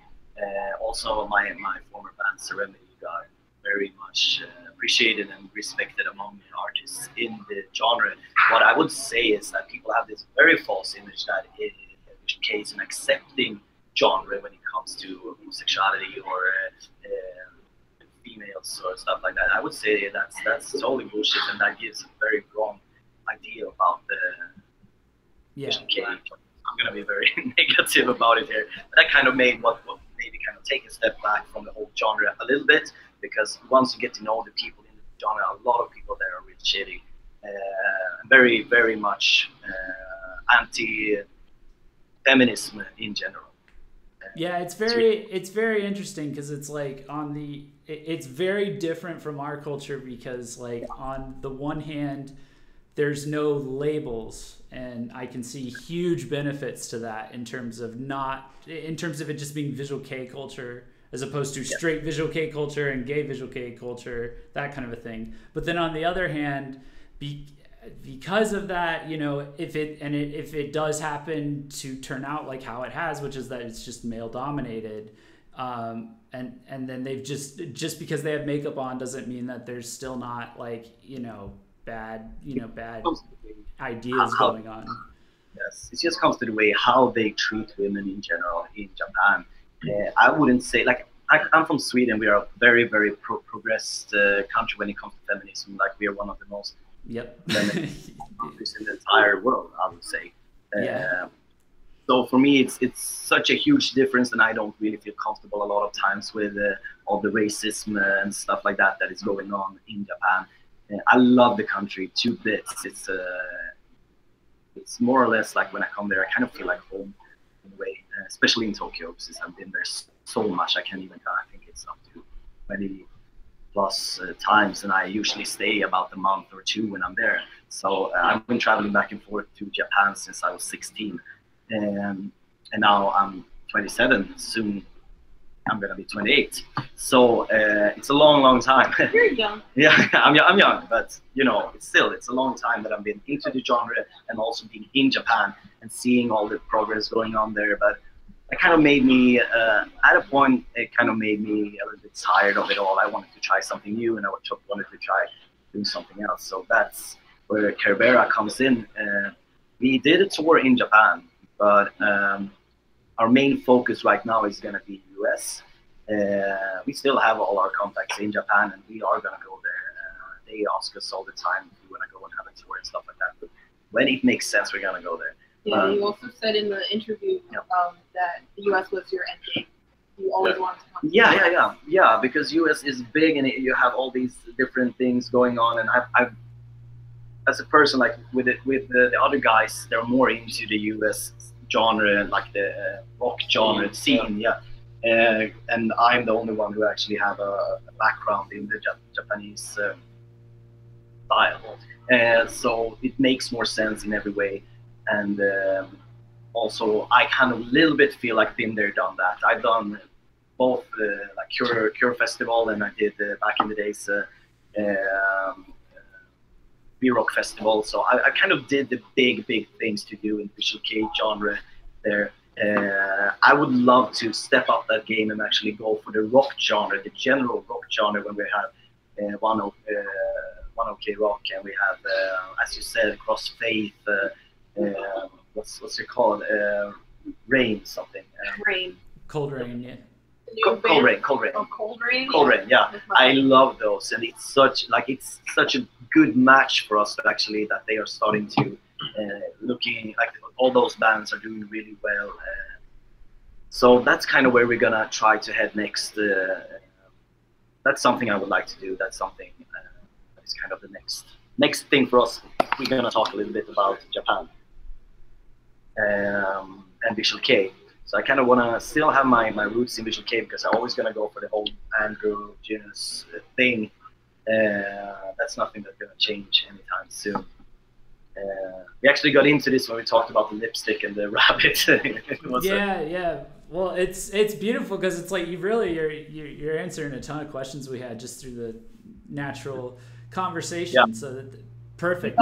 Also, my former band, Serenity, got very much appreciated and respected among the artists in the genre. What I would say is that people have this very false image that VKH is an accepting genre when it comes to homosexuality or females or stuff like that. I would say that's totally bullshit, and that gives a very wrong idea about the VKH. I'm gonna be very negative about it here. But that kind of made what maybe kind of take a step back from the whole genre a little bit, because once you get to know the people in the genre, a lot of people there are really shitty, very, very much anti-feminism in general. Yeah, it's very interesting because it's like it's very different from our culture, because like on the one hand, there's no labels, and I can see huge benefits to that in terms of it just being visual K culture as opposed to straight visual K culture and gay visual K culture, that kind of a thing. But then on the other hand, because of that, you know, if it does happen to turn out like how it has, which is that it's just male dominated, and then they've just because they have makeup on doesn't mean that there's still not like, you know, bad ideas going on. Yes, it just comes to the way how they treat women in general in Japan. I wouldn't say, like, I'm from Sweden. We are a very, very progressed country when it comes to feminism. Like, we are one of the most feminist countries in the entire world, I would say. So for me, it's such a huge difference, and I don't really feel comfortable a lot of times with all the racism and stuff like that is going on in Japan. I love the country to bits. It's more or less like when I come there, I kind of feel like home in a way, especially in Tokyo, since I've been there so much. I think it's up to 20 plus times, and I usually stay about a month or two when I'm there. So I've been traveling back and forth to Japan since I was 16, and now I'm 27. Soon I'm gonna be 28. So it's a long time. You're young. Yeah, I'm young, but you know, it's a long time that I've been into the genre and also being in Japan and seeing all the progress going on there. But it kind of made me, at a point, it kind of made me a little bit tired of it all. I wanted to try something new, and I wanted to try doing something else. So that's where Kerbera comes in. We did a tour in Japan, but our main focus right now is going to be US. We still have all our contacts in Japan, and we are going to go there. They ask us all the time if we want to go and have a tour and stuff like that. But when it makes sense, we're going to go there. Yeah, you also said in the interview that the US was your end game. You always wanted to come. Yeah, because US is big, and you have all these different things going on, and I've as a person, like with the other guys, they're more into the US genre, like the rock genre scene, and I'm the only one who actually have a background in the Japanese style, so it makes more sense in every way. And also, I kind of a little bit feel like been there, done that. I've done both like Cure Festival, and I did back in the days V-Rock Festival. So I kind of did the big things to do in visual K genre there. I would love to step up that game and actually go for the rock genre, the general rock genre, when we have One OK Rock, and we have, as you said, Crossfaith. What's it called? Rain something. Rain. Cold Rain, yeah. Cold Rain. Oh, Cold Rain. Cold Rain, yeah. I love those, and it's such a good match for us actually, that they are starting to looking like all those bands are doing really well. So that's kind of where we're gonna try to head next. That's something I would like to do. That's something that is kind of the next thing for us. We're gonna talk a little bit about Japan and visual K. So I kind of want to still have my roots in visual K, because I'm always going to go for the whole androgynous thing. That's nothing that's going to change anytime soon. We actually got into this when we talked about the lipstick and the rabbit. Yeah. Well, it's beautiful, because it's like you're answering a ton of questions we had just through the natural conversation. Yeah. So Perfect.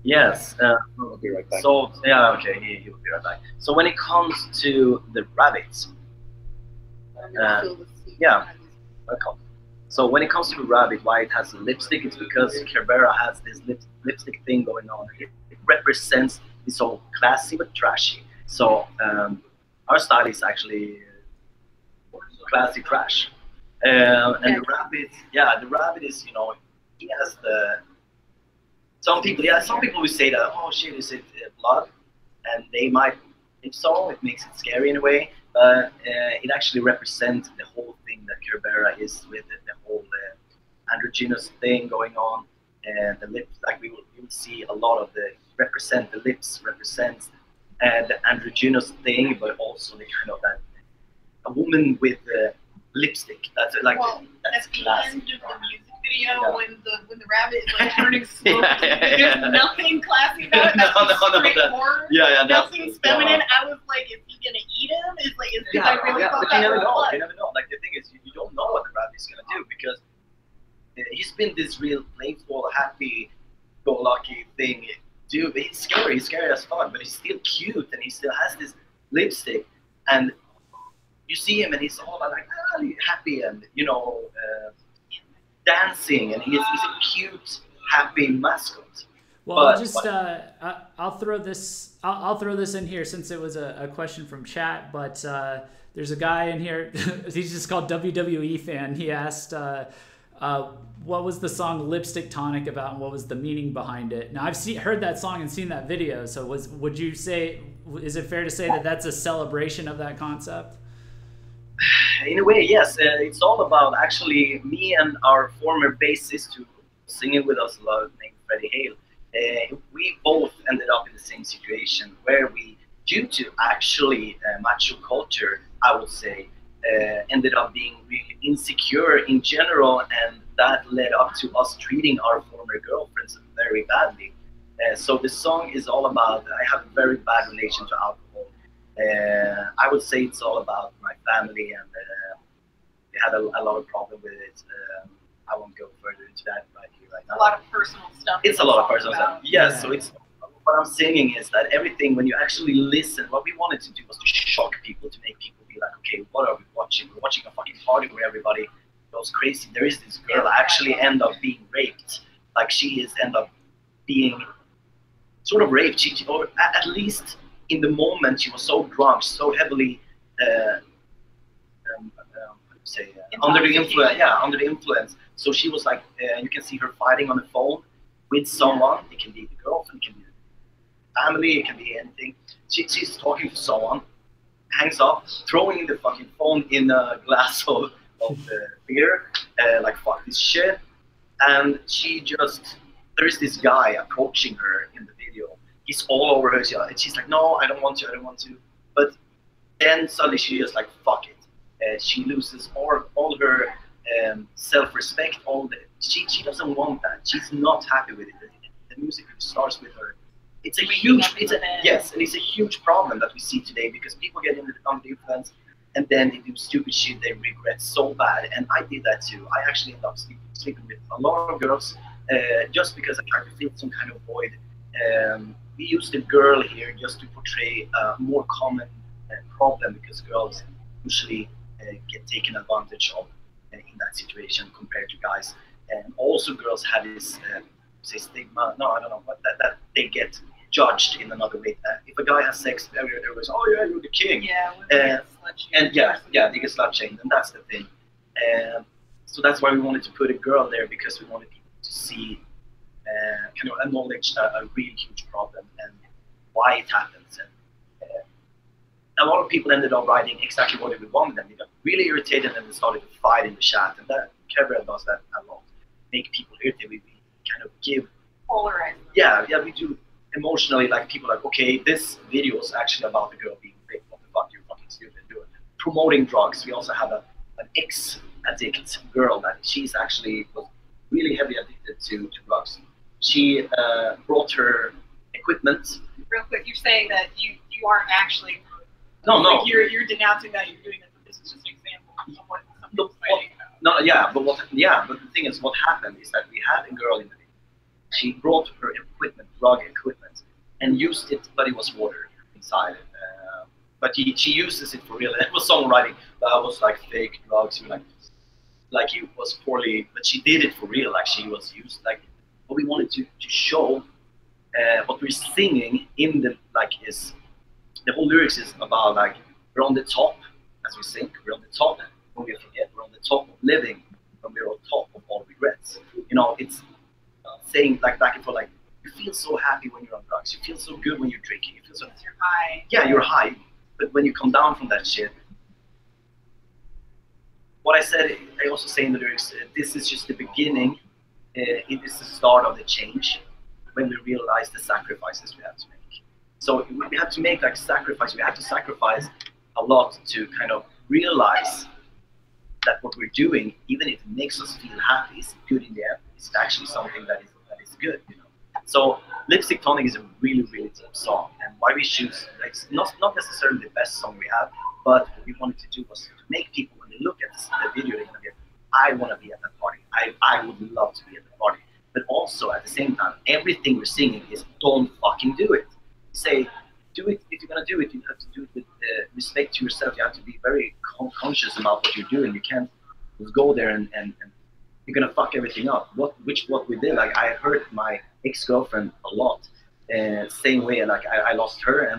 Yes. I'll be right back. So yeah, okay, he will be right back. So when it comes to the rabbits, yeah, welcome. So when it comes to rabbit, why it has lipstick, it's because Kerbera has this lipstick thing going on. It represents this whole classy but trashy. So our style is actually classy trash. And the rabbit, the rabbit is, you know, he has the. Some people will say that, oh shit, is it blood? And they might, if so, it makes it scary in a way. But it actually represents the whole thing that Kerbera is with the whole androgynous thing going on. And the lips, like you will see a lot of the lips represents the androgynous thing, but also the kind of that a woman with lipstick. That's like that's at the end of the music video when the rabbit is like turning smoke. There's nothing classy about it. Nothing feminine. I was like, is he gonna eat him? Is I really thought but you never know. You never know. Like the thing is, you don't know what the rabbit is gonna do because he's been this real playful, happy-go-lucky thing. Dude, he's scary. He's scary as fuck, but he's still cute and he still has this lipstick. And you see him and he's all like happy and dancing, and he's a cute, happy mascot. Well, I'll throw this. I'll throw this in here since it was a question from chat. But there's a guy in here. He's just called WWE fan. He asked, "What was the song Lipstick Tonic about, and what was the meaning behind it?" Now I've heard that song and seen that video. So would you say? Is it fair to say that that's a celebration of that concept? In a way, yes. It's all about actually me and our former bassist who was singing with us a lot, named Freddie Hale. We both ended up in the same situation where we, due to actually macho culture, I would say, ended up being really insecure in general, and that led up to us treating our former girlfriends very badly. So the song is all about, I have a very bad relation to alcohol. I would say it's all about my family, and we had a lot of problem with it. I won't go further into that right now. A lot of personal stuff. It's a lot of personal stuff. Yes, yeah. So it's what I'm saying is that everything, when you actually listen, what we wanted to do was to shock people, to make people be like, okay, what are we watching? We're watching a fucking party where everybody goes crazy. There is this girl that actually end up being raped. Like she is end up being sort of raped, or at least in the moment she was so drunk, so heavily under the influence. Yeah, under the influence. So she was like, you can see her fighting on the phone with someone. It can be the girlfriend, it can be the family, it can be anything. She's talking to someone, hangs up, throwing the fucking phone in a glass of beer, like fuck this shit. And she just, there is this guy approaching her in the video. He's all over her, and she's like, no, I don't want to. But then suddenly she just like, fuck it. She loses all her self-respect. She doesn't want that. She's not happy with it. The music starts with her. It's a huge problem that we see today, because people get under the influence and then they do stupid shit they regret so bad. And I did that too. I actually ended up sleeping with a lot of girls just because I tried to fill some kind of void. We used the girl here just to portray a more common problem, because girls usually get taken advantage of in that situation compared to guys. And also girls have this stigma, no, I don't know, but that they get judged in another way. If a guy has sex, everybody's, oh yeah, you're the king. Yeah, and they get slut shamed, and that's the thing. So that's why we wanted to put a girl there, because we wanted people to see, kind of acknowledge a really huge problem and why it happens. And a lot of people ended up writing exactly what we wanted them. They got really irritated and they started to fight in the chat, and that Kerbera does that a lot. Make people irritated. We kind of give polarize. Yeah, we do emotionally, like people like, okay, this video is actually about the girl being raped. What the fuck, you're fucking stupid. Doing promoting drugs. We also have an ex-addict girl that she's actually was really heavily addicted to drugs. She brought her equipment. Real quick, you're saying that you aren't actually. No. Like you're denouncing that you're doing it, but this is just an example of what something's fighting about. But the thing is, what happened is that we had a girl in the video. She brought her equipment, drug equipment, and used it, but it was water inside. But she uses it for real. It was songwriting, but it was like fake drugs, like it was poorly, but she did it for real. Like she was used. Like what we wanted to show, what we're singing in the is the whole lyrics is about like we're on the top as we sing. We're on the top when we forget. We're on the top of living when we're on top of all regrets. You know, it's saying like back and forth, like you feel so happy when you're on drugs. You feel so good when you're drinking. You feel so you're high. Yeah, you're high. But when you come down from that shit, what I said, I also say in the lyrics, this is just the beginning. It is the start of the change when we realize the sacrifices we have to make. So we have to make like sacrifice. We have to sacrifice a lot to kind of realize that what we're doing, even if it makes us feel happy, is good in the end. It's actually something that is good, you know. So Lipstick Tonic is a really, really deep song, and why we choose, like, not necessarily the best song we have, but what we wanted to do was to make people, when they look at the video, they're gonna get, I want to be at that party. I would love to be at the party. But also at the same time, everything we're singing is don't fucking do it. Say, do it if you're gonna do it. You have to do it with respect to yourself. You have to be very conscious about what you're doing. You can't just go there and you're gonna fuck everything up. What we did, like I hurt my ex-girlfriend a lot. Same way, like I lost her,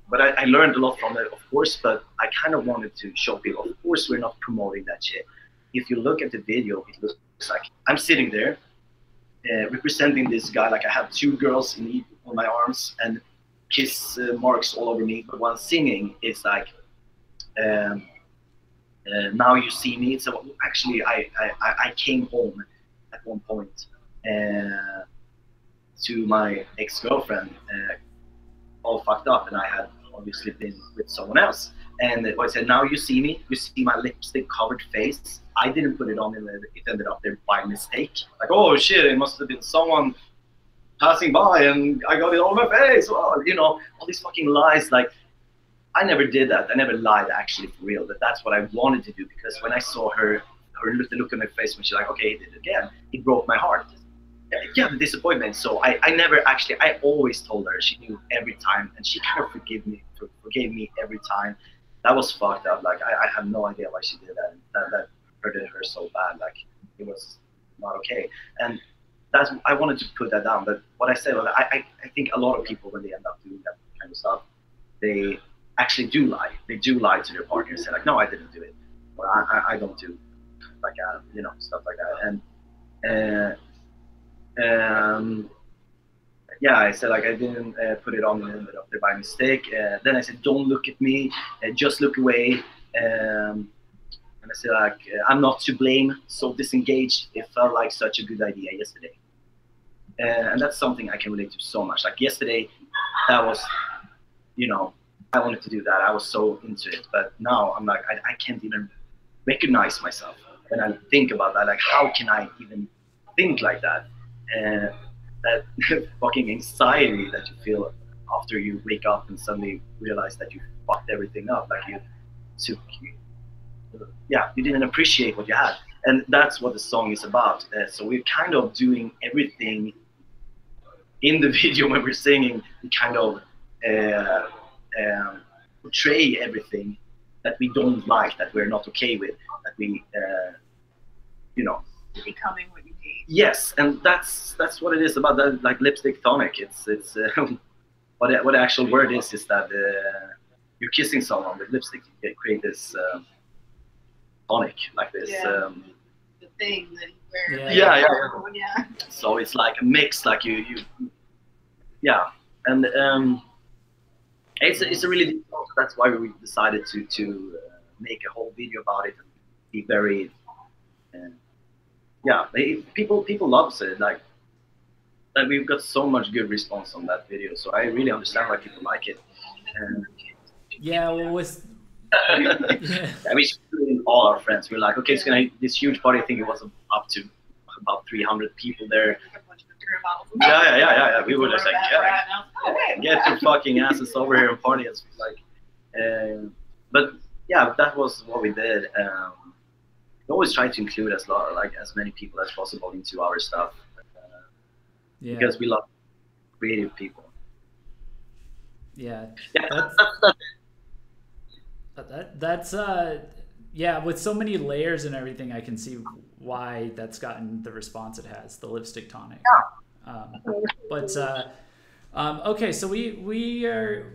but I learned a lot from it, of course. But I kind of wanted to show people, of course, we're not promoting that shit. If you look at the video, it looks like I'm sitting there representing this guy. Like I have two girls on my arms and kiss marks all over me. But while singing, it's like now you see me. So actually, I came home at one point to my ex-girlfriend, all fucked up, and I had obviously been with someone else. And I said, now you see me, you see my lipstick covered face. I didn't put it on, and it ended up there by mistake. Like, oh shit, it must have been someone passing by and I got it on my face. Well, you know, all these fucking lies. Like, I never did that. I never lied actually for real, but that's what I wanted to do, because when I saw the look on her face when she's like, okay, he did it again, it broke my heart. Yeah, the disappointment. So I never actually, I always told her, she knew every time, and she kind of forgave me every time. That was fucked up. Like, I have no idea why she did that. That hurted her so bad. Like, it was not okay. And I wanted to put that down. But what I said was, I think a lot of people, when they end up doing that kind of stuff, they actually do lie. They do lie to their partner and say like, no, I didn't do it. Or I don't do like you know, stuff like that. And yeah, I said like I didn't put it on the end up there by mistake. Then I said, don't look at me, just look away. And I said like, I'm not to blame, so disengaged. It felt like such a good idea yesterday. And that's something I can relate to so much. Like yesterday, that was, you know, I wanted to do that. I was so into it. But now I'm like, I can't even recognize myself when I think about that. Like, how can I even think like that? And that fucking anxiety that you feel after you wake up and suddenly realize that you fucked everything up. Like you didn't appreciate what you had. And that's what the song is about. So we're kind of doing everything in the video when we're singing. We kind of portray everything that we don't like, that we're not okay with, that we, you know, becoming what you hate. Yes, and that's what it is about that, like Lipstick Tonic. It's what the actual word is that you're kissing someone with lipstick. You create this tonic, like this. Yeah. The thing that you wear. Yeah. Yeah. So it's like a mix, like you yeah, and it's a really deep song. So that's why we decided to make a whole video about it and be very. Yeah, people loves it. Like we've got so much good response on that video, so I really understand why people like it. Yeah, well, with we should all our friends. We're like, okay, it's gonna this huge party. I think it was up to about 300 people there. Yeah. We were just like, get your fucking asses over here and party. It's like, but yeah, that was what we did. We always try to include as many people as possible into our stuff. because we love creative people. Yeah. Yeah. That's yeah, with so many layers and everything, I can see why that's gotten the response it has, the lipstick tonic. Okay, so we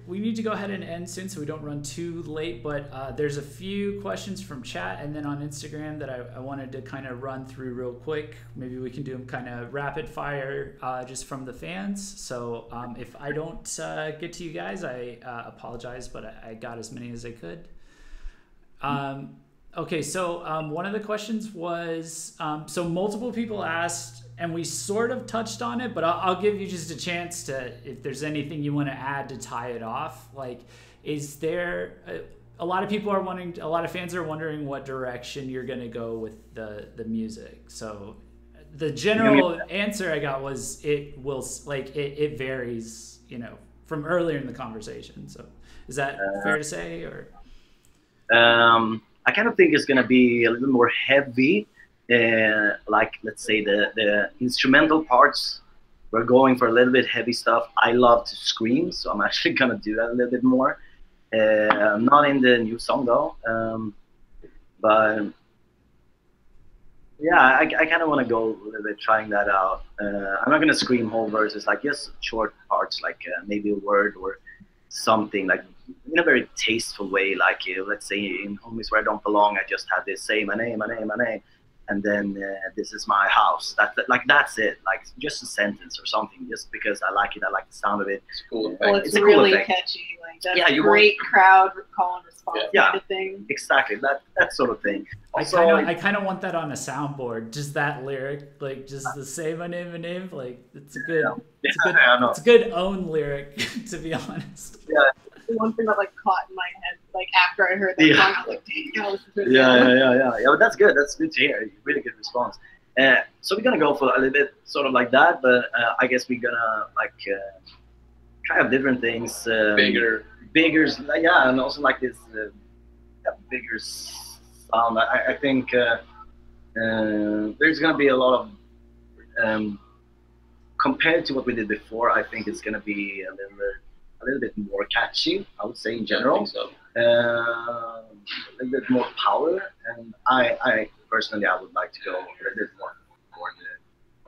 need to go ahead and end soon so we don't run too late, but there's a few questions from chat and then on Instagram that I wanted to kind of run through real quick. Maybe we can do them kind of rapid fire just from the fans. So if I don't get to you guys, I apologize, but I got as many as I could. Okay, so one of the questions was, so multiple people asked, and we sort of touched on it, but I'll give you just a chance to, if there's anything you want to add to tie it off. Like, is there, a lot of people are wondering, a lot of fans are wondering what direction you're going to go with the music. So the general answer I got was it will, like, it varies, you know, from earlier in the conversation. So is that fair to say, or? I kind of think it's going to be a little more heavy. Like, let's say the instrumental parts, we're going for a little bit heavy stuff. I love to scream, so I'm actually going to do that a little bit more. Not in the new song though, but yeah, I kind of want to go a little bit trying that out. I'm not going to scream whole verses, like just short parts, like maybe a word or something, like in a very tasteful way. Like let's say in Homies Where I Don't Belong, I just had this, say my name, and then this is my house. That's it. Like just a sentence or something, just because I like it. I like the sound of it. It's cool. Well, it's really cool catchy. Like that's great crowd call and response kind of thing. Exactly. That sort of thing. Also, I kind of want that on a soundboard. Just that lyric, like just the say my name. Like it's a good, it's a good own lyric, to be honest. Yeah. One thing that like caught in my head, like after I heard that song, I was like, dang, I listen to it. Yeah, but that's good. That's good to hear. Really good response. So we're gonna go for a little bit sort of like that, but I guess we're gonna like try out different things. Bigger, yeah, and also like this bigger sound. I think there's gonna be a lot of compared to what we did before. I think it's gonna be a little bit more catchy, I would say, in general. I think so. A little bit more power, and I personally, I would like to go a little bit more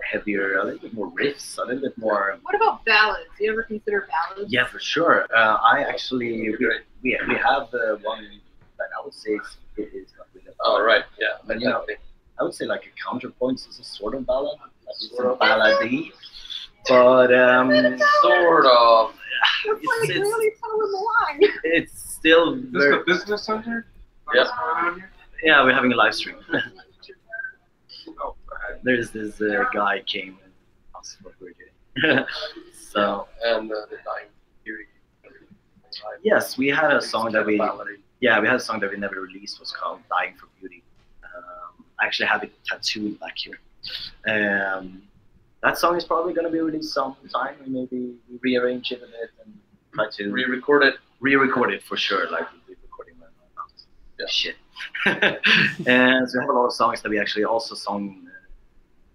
heavier, a little bit more riffs, a little bit more. What about ballads? Do you ever consider ballads? Yeah, for sure. I actually, we have one that I would say is not really. Oh, right, yeah. But you know, I would say like a Counterpoints is a sort of ballad, sort of ballady, but sort of. It's like really towing the line. It's still very. Is this the business center? Yeah. Yeah, we're having a live stream. There's this guy came and asked what we're doing. So. And the Dying Fury. Yes, we had a song that we. Yeah, we had a song that we never released. Was called "Dying for Beauty." I actually have it tattooed back here. That song is probably going to be released sometime. We maybe rearrange it a bit and try to re-record it. Re-record it for sure, like we're recording shit. And so we have a lot of songs that we actually also sung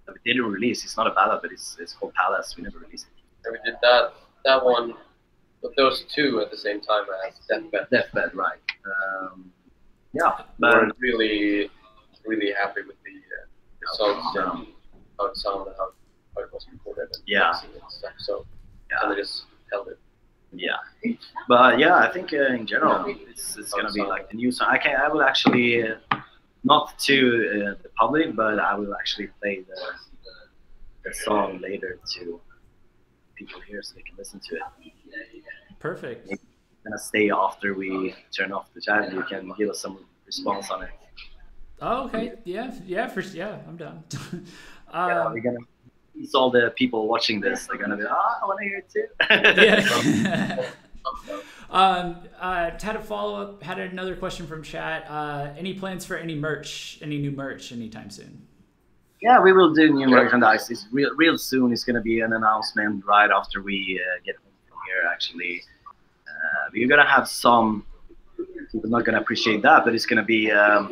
that we didn't release. It's not a ballad, but it's called Palace. We never released it. And we did that one, but those two at the same time as Deathbed. Deathbed, right? Yeah, but we're really happy with the songs and how it sounded, how it was recorded and mixing and stuff. So and they just held it. Yeah, but yeah, I think in general it's gonna be like the new song. I will actually not to the public, but I will actually play the song later to people here so they can listen to it. Perfect. I'm gonna stay after we turn off the chat, and you can give us some response on it. Oh, okay. Yeah, I'm done. We're gonna. It's all the people watching this. They're gonna be, I want to hear it too. Yeah. Had a follow-up. Had another question from chat. Any plans for any merch? Any new merch anytime soon? Yeah, we will do new merchandise. It's real soon. It's gonna be an announcement right after we get home from here. Actually, we're gonna have some. People not gonna appreciate that, but it's gonna be a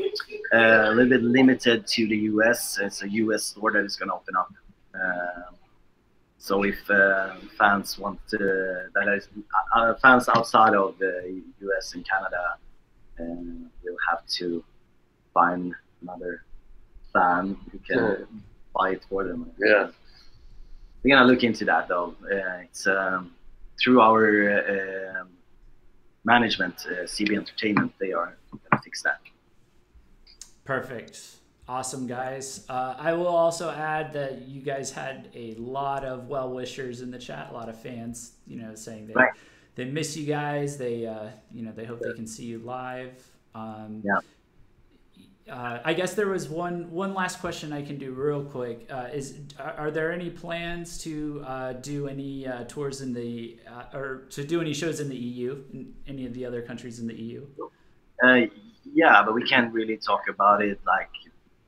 little bit limited to the US. It's a US store that is gonna open up. So if fans want that is fans outside of the US and Canada, we'll have to find another fan who can buy it for them. Yeah. We're gonna look into that though. It's through our management, CB Entertainment. They are gonna fix that. Perfect. Awesome, guys. I will also add that you guys had a lot of well-wishers in the chat, a lot of fans, you know, saying they miss you guys. They, you know, they hope they can see you live. Yeah. I guess there was one last question I can do real quick. Are there any plans to do any tours in the or to do any shows in the EU, in any of the other countries in the EU? Yeah, but we can't really talk about it. Like,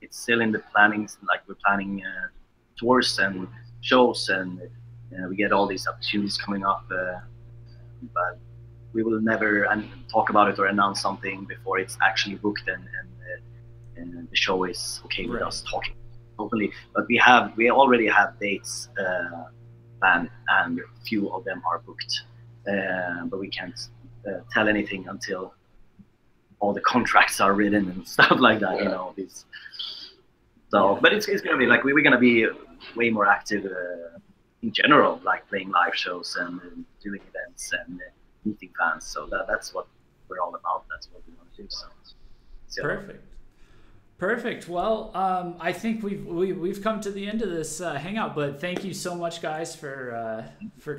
it's still in the planning. Like, we're planning tours and shows, and we get all these opportunities coming up. But we will never talk about it or announce something before it's actually booked and the show is okay with us talking openly. But we already have dates planned, and a few of them are booked. But we can't tell anything until all the contracts are written and stuff like that. You know, so but it's gonna be like we're gonna be way more active in general, like playing live shows and doing events and meeting fans. So that's what we're all about. That's what we want to do. So. Perfect. Well, I think we've come to the end of this hangout, but thank you so much, guys, for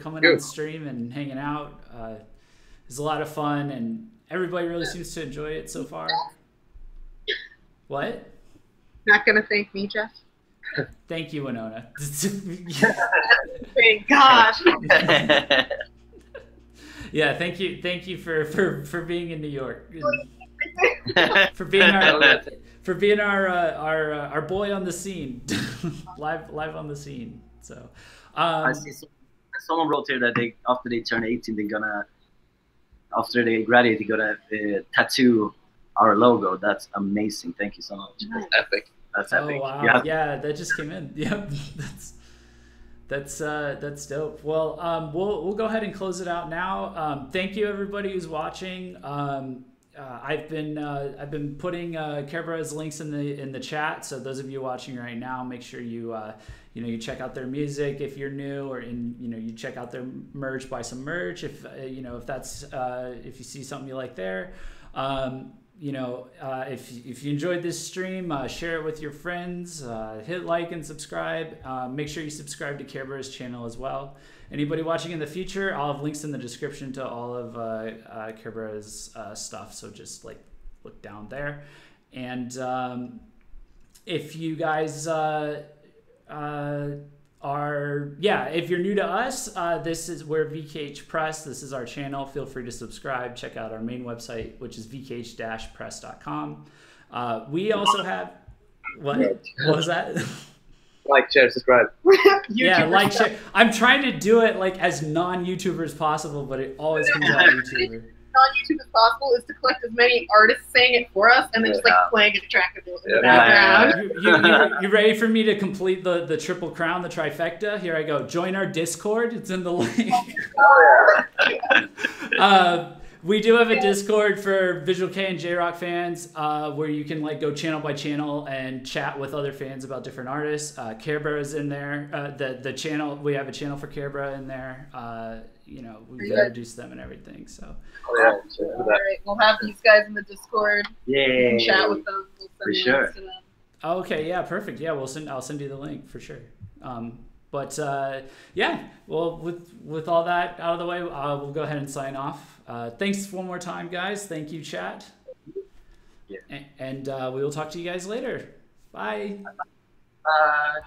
coming on stream and hanging out. It's a lot of fun, and everybody really seems to enjoy it so far. What? Not gonna thank me, Jeff. Thank you, Winona. Thank gosh. Yeah, thank you for being in New York, for being our boy on the scene, live on the scene. So I see someone wrote here that after they turn 18, after they graduate, they're gonna tattoo our logo. That's amazing. Thank you so much. That's epic. That's epic. Oh wow! Yeah, that just came in. Yep, that's dope. Well, we'll go ahead and close it out now. Thank you everybody who's watching. I've been putting Kerbera's links in the chat. So those of you watching right now, make sure you you check out their music if you're new, or you check out their merch, buy some merch if if you see something you like there. If you enjoyed this stream, share it with your friends, hit like and subscribe. Make sure you subscribe to Kerbera's channel as well. Anybody watching in the future, I'll have links in the description to all of Kerbera's stuff, so just look down there. And if you guys if you're new to us, we're VKH Press. This is our channel. Feel free to subscribe. Check out our main website, which is vkh-press.com. We also have what was that? Like, share, subscribe. Yeah, like, share. I'm trying to do it as non-YouTuber as possible, but it always comes out YouTuber. Non-YouTube as possible is to collect as many artists saying it for us, and then just playing a track of it in the background. You ready for me to complete the triple crown, the trifecta? Here I go. Join our Discord. It's in the link. We do have a Discord for Visual K and J-Rock fans where you can go channel by channel and chat with other fans about different artists. Kerbera's in there. The channel, we have a channel for Kerbera in there. We've introduced them and everything. So. All right, we'll have these guys in the Discord. Yeah. And chat with them. We'll for sure. To them. Okay. Yeah. Perfect. Yeah. I'll send you the link for sure. Well, with all that out of the way, we'll go ahead and sign off. Thanks one more time, guys. Thank you, chat. Yeah. And we will talk to you guys later. Bye. Bye.